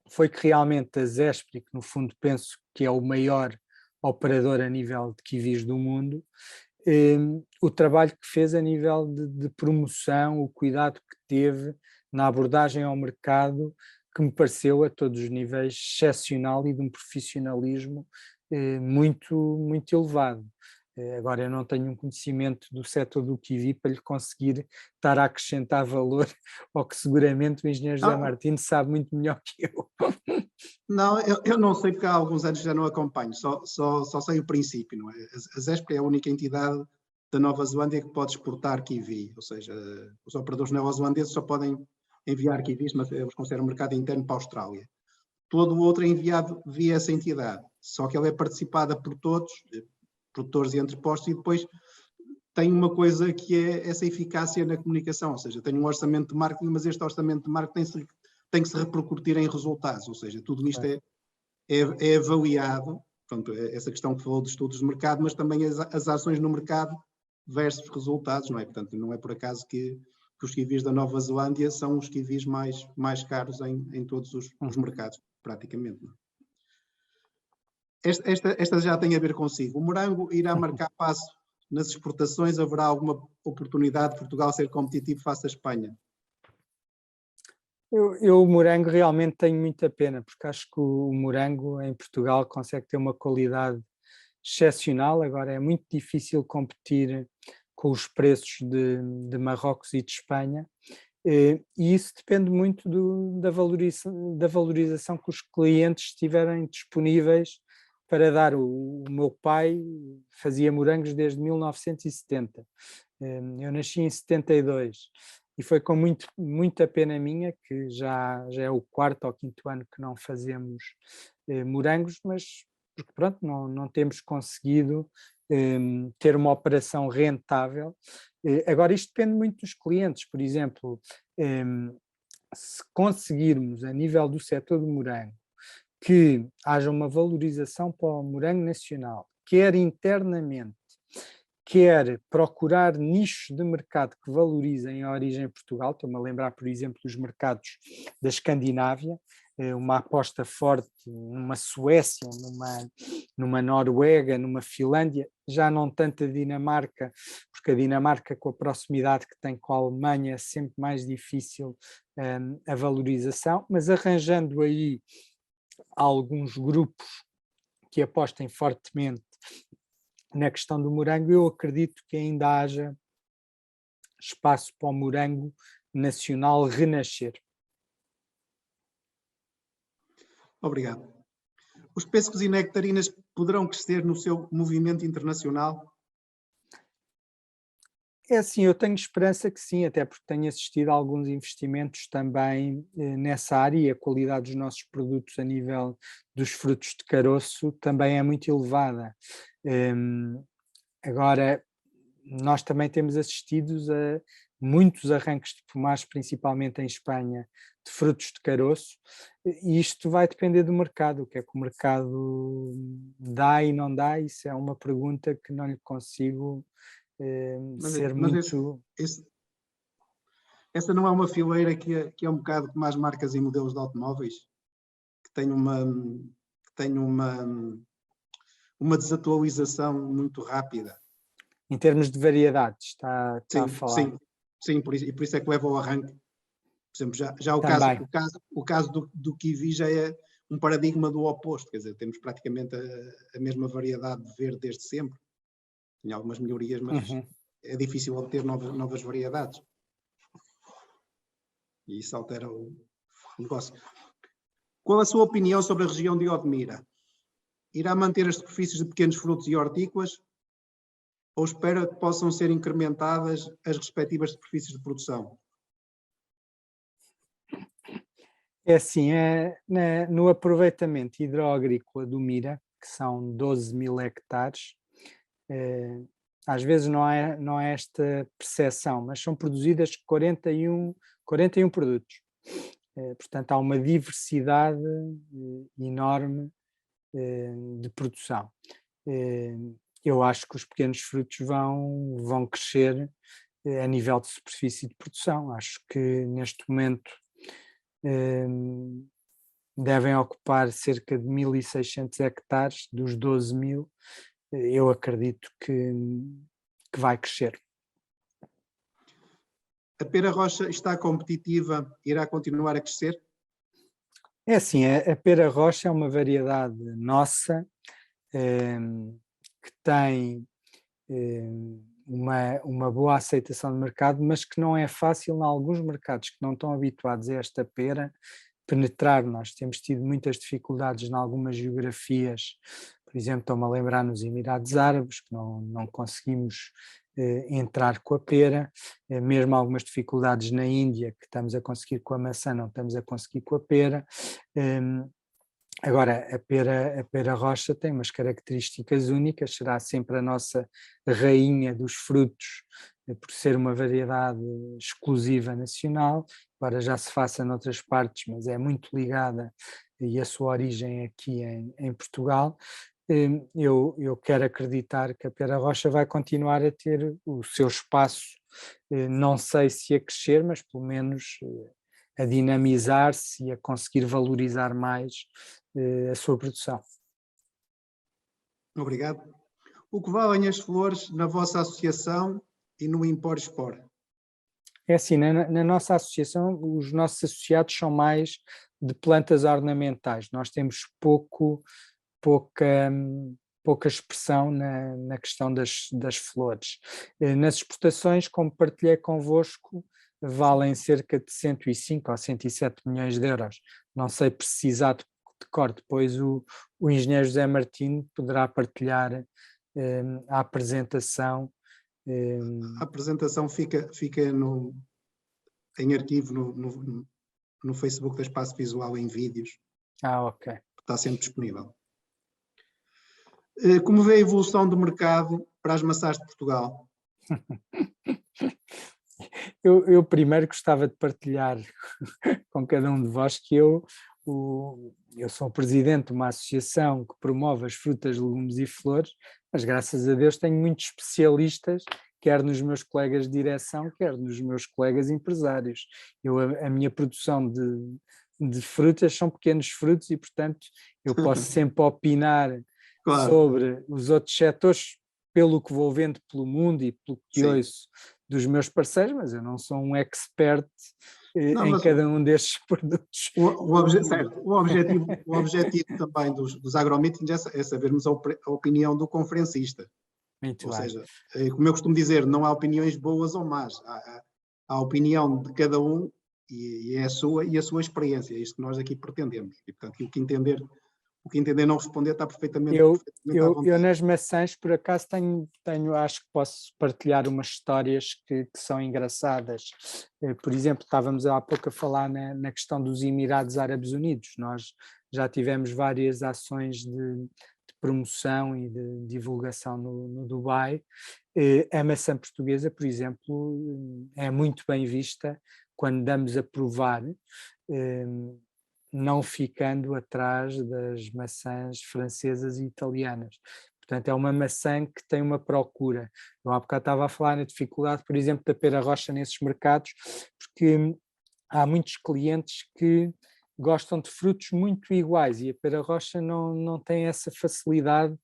foi que realmente a Zespri, que no fundo penso que é o maior operador a nível de kiwis do mundo, o trabalho que fez a nível de promoção, o cuidado que teve na abordagem ao mercado, que me pareceu a todos os níveis excepcional e de um profissionalismo muito, muito elevado. Agora, eu não tenho um conhecimento do setor do kiwi para lhe conseguir estar a acrescentar valor ao que seguramente o engenheiro José Martins sabe muito melhor que eu. Não, eu não sei porque há alguns anos já não acompanho, só sei o princípio, não é? A Zespri é a única entidade da Nova Zelândia que pode exportar kiwi, ou seja, os operadores neozelandeses só podem enviar kiwis, mas eles consideram o mercado interno para a Austrália. Todo o outro é enviado via essa entidade, só que ela é participada por todos, produtores e entrepostos, e depois tem uma coisa que é essa eficácia na comunicação, ou seja, tem um orçamento de marketing, mas este orçamento de marketing tem que se repercutir em resultados, ou seja, tudo isto é avaliado, portanto, essa questão que falou dos estudos de mercado, mas também as ações no mercado versus resultados, não é? Portanto, não é por acaso que os kiwis da Nova Zelândia são os kiwis mais caros em todos os mercados, praticamente. Não é? Esta já tem a ver consigo. O morango irá marcar passo nas exportações? Haverá alguma oportunidade de Portugal ser competitivo face à Espanha? Eu o morango realmente tenho muita pena, porque acho que o morango em Portugal consegue ter uma qualidade excepcional. Agora é muito difícil competir com os preços de Marrocos e de Espanha, e isso depende muito da valorização que os clientes tiverem disponíveis para dar. O meu pai fazia morangos desde 1970, eu nasci em 72 e foi com muita pena minha que já é o quarto ou quinto ano que não fazemos morangos, mas porque pronto, não temos conseguido ter uma operação rentável. Agora isto depende muito dos clientes, por exemplo, se conseguirmos a nível do setor do morango que haja uma valorização para o morango nacional, quer internamente, quer procurar nichos de mercado que valorizem a origem Portugal, estou-me a lembrar, por exemplo, dos mercados da Escandinávia, uma aposta forte numa Suécia, numa Noruega, numa Finlândia, já não tanto a Dinamarca, porque a Dinamarca, com a proximidade que tem com a Alemanha, é sempre mais difícil a valorização, mas arranjando aí alguns grupos que apostem fortemente na questão do morango, eu acredito que ainda haja espaço para o morango nacional renascer. Obrigado. Os pêssegos e nectarinas poderão crescer no seu movimento internacional? É assim, eu tenho esperança que sim, até porque tenho assistido a alguns investimentos também nessa área, e a qualidade dos nossos produtos a nível dos frutos de caroço também é muito elevada. Agora, nós também temos assistido a muitos arranques de pomares, principalmente em Espanha, de frutos de caroço, e isto vai depender do mercado. O que é que o mercado dá e não dá? Isso é uma pergunta que não lhe consigo ser Mas muito... essa não é uma fileira que é um bocado como as marcas e modelos de automóveis, que tem uma desatualização muito rápida. Em termos de variedades, está a Sim, falar. sim, por isso é que leva ao arranque. Por exemplo, já Também. o caso do kiwi já é um paradigma do oposto, quer dizer, temos praticamente a mesma variedade de verde desde sempre. Tem algumas melhorias, mas é difícil obter novas variedades. E isso altera o negócio. Qual a sua opinião sobre a região de Odmira? Irá manter as superfícies de pequenos frutos e hortícolas ou espera que possam ser incrementadas as respectivas superfícies de produção? É assim, no aproveitamento hidroagrícola do Mira, que são 12.000 hectares, às vezes não é esta percepção, mas são produzidas 41 produtos. Portanto, há uma diversidade enorme de produção. Eu acho que os pequenos frutos vão crescer a nível de superfície de produção. Acho que neste momento devem ocupar cerca de 1.600 hectares dos 12.000. Eu acredito que vai crescer. A pera rocha está competitiva, irá continuar a crescer? É assim, a pera rocha é uma variedade nossa que tem uma boa aceitação de mercado, mas que não é fácil em alguns mercados que não estão habituados a esta pera penetrar. Nós temos tido muitas dificuldades em algumas geografias, por exemplo, estou-me a lembrar nos Emirados Árabes, que não conseguimos entrar com a pera, mesmo algumas dificuldades na Índia, que estamos a conseguir com a maçã, não estamos a conseguir com a pera. Agora, a pera rocha tem umas características únicas, será sempre a nossa rainha dos frutos, por ser uma variedade exclusiva nacional, embora já se faça noutras partes, mas é muito ligada e a sua origem é aqui em Portugal. Eu quero acreditar que a pera rocha vai continuar a ter o seu espaço, não sei se a crescer, mas pelo menos a dinamizar-se e a conseguir valorizar mais a sua produção. Obrigado. O que valem as flores na vossa associação e no Impor-Expor? É assim, na nossa associação, os nossos associados são mais de plantas ornamentais. Nós temos pouca expressão na questão das flores. Nas exportações, como partilhei convosco, valem cerca de 105 ou 107 milhões de euros. Não sei precisar de cor, depois o engenheiro José Martino poderá partilhar a apresentação. A apresentação fica em arquivo no Facebook da Espaço Visual em vídeos. Ok. Está sempre disponível. Como vê a evolução do mercado para as maçãs de Portugal? Eu primeiro gostava de partilhar com cada um de vós que eu sou presidente de uma associação que promove as frutas, legumes e flores, mas graças a Deus tenho muitos especialistas, quer nos meus colegas de direção, quer nos meus colegas empresários. A minha produção de frutas são pequenos frutos e, portanto, eu posso sempre opinar sobre os outros setores pelo que vou vendo pelo mundo e pelo que ouço dos meus parceiros, mas eu não sou um expert em cada um destes produtos. O objetivo também dos agromeetings é sabermos a opinião do conferencista. Muito Ou bem. seja, como eu costumo dizer, não há opiniões boas ou más. Há a opinião de cada um e é a sua experiência. É isto que nós aqui pretendemos. E, portanto, o que entender não responder está perfeitamente à vontade. Eu nas maçãs, por acaso, tenho, acho que posso partilhar umas histórias que são engraçadas. Por exemplo, estávamos há pouco a falar na questão dos Emirados Árabes Unidos. Nós já tivemos várias ações de promoção e de divulgação no Dubai. A maçã portuguesa, por exemplo, é muito bem vista quando damos a provar, não ficando atrás das maçãs francesas e italianas. Portanto, é uma maçã que tem uma procura. Eu há bocado estava a falar na dificuldade, por exemplo, da pera rocha nesses mercados, porque há muitos clientes que gostam de frutos muito iguais e a pera rocha não tem essa facilidade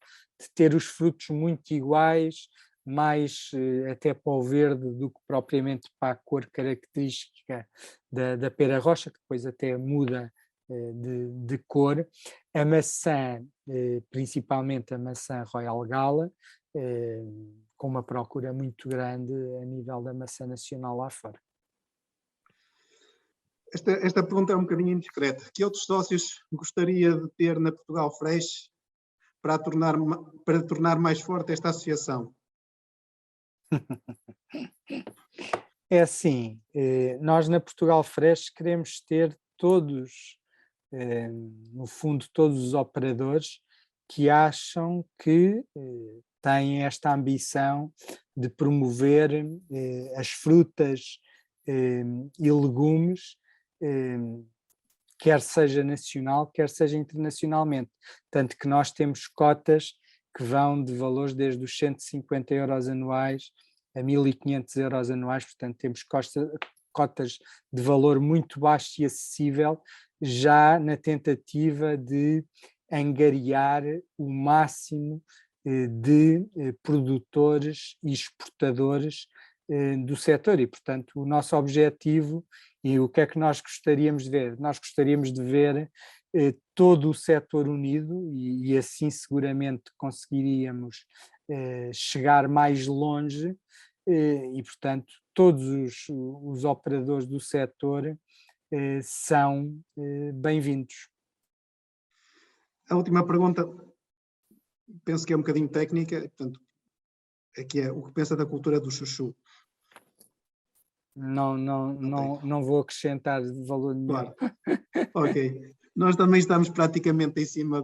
de ter os frutos muito iguais, mais até para o verde do que propriamente para a cor característica da pera rocha, que depois até muda de cor. A maçã, principalmente a maçã Royal Gala, com uma procura muito grande a nível da maçã nacional lá fora. Esta pergunta é um bocadinho indiscreta. Que outros sócios gostaria de ter na Portugal Fresh para tornar mais forte esta associação? É assim, nós na Portugal Fresh queremos ter todos, no fundo, todos os operadores que acham que têm esta ambição de promover as frutas e legumes, quer seja nacional, quer seja internacionalmente. Tanto que nós temos cotas que vão de valores desde os 150 euros anuais a 1.500 euros anuais, portanto temos cotas de valor muito baixo e acessível, já na tentativa de angariar o máximo de produtores e exportadores do setor, e portanto o nosso objetivo e o que é que nós gostaríamos de ver? Nós gostaríamos de ver todo o setor unido e assim seguramente conseguiríamos chegar mais longe e portanto todos os operadores do setor são bem-vindos. A última pergunta, penso que é um bocadinho técnica, portanto, aqui é o que pensa da cultura do chuchu. Não vou acrescentar valor nenhum. Claro. Ok. Nós também estamos praticamente em cima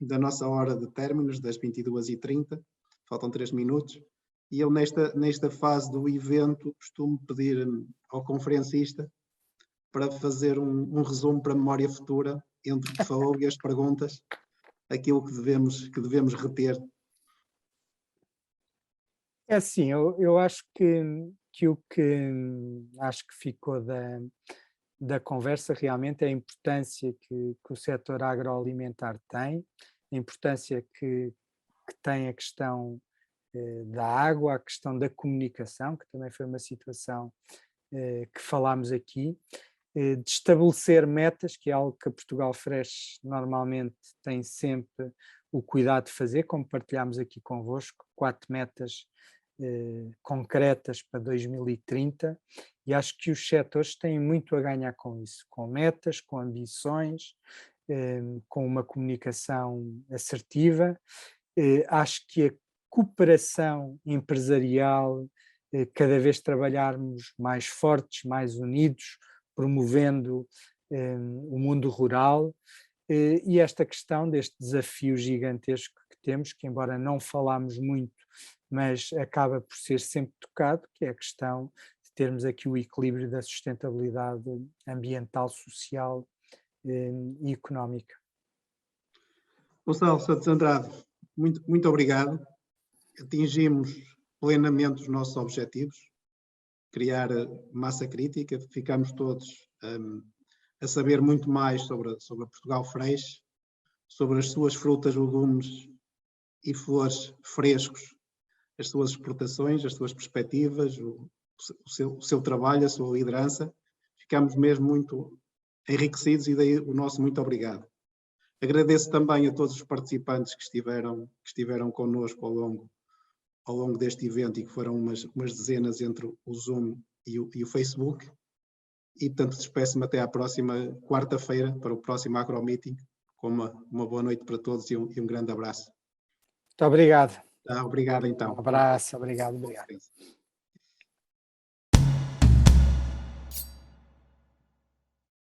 da nossa hora de términos, das 22h30, faltam 3 minutos, e eu nesta fase do evento costumo pedir ao conferencista para fazer um resumo para a memória futura, entre o que falou e as perguntas, aquilo que devemos reter. É assim, eu acho que o que acho que ficou da conversa realmente é a importância que o setor agroalimentar tem, a importância que tem a questão da água, a questão da comunicação, que também foi uma situação que falámos aqui, de estabelecer metas, que é algo que a Portugal Fresh normalmente tem sempre o cuidado de fazer, como partilhámos aqui convosco, 4 metas concretas para 2030, e acho que os setores têm muito a ganhar com isso, com metas, com ambições, com uma comunicação assertiva. Acho que a cooperação empresarial, cada vez trabalharmos mais fortes, mais unidos, promovendo o mundo rural, e esta questão deste desafio gigantesco que temos, que embora não falámos muito, mas acaba por ser sempre tocado, que é a questão de termos aqui o equilíbrio da sustentabilidade ambiental, social e económica. Gonçalo Santos Andrade, muito obrigado. Atingimos plenamente os nossos objetivos, criar massa crítica, ficamos todos a saber muito mais sobre a Portugal Fresh, sobre as suas frutas, legumes e flores frescos, as suas exportações, as suas perspectivas, o seu trabalho, a sua liderança. Ficamos mesmo muito enriquecidos e daí o nosso muito obrigado. Agradeço também a todos os participantes que estiveram connosco ao longo deste evento e que foram umas dezenas entre o Zoom e o Facebook. E, portanto, despeço-me até à próxima quarta-feira para o próximo AgroMeeting, com uma boa noite para todos e um grande abraço. Muito obrigado. Obrigado, então. Um abraço, obrigado.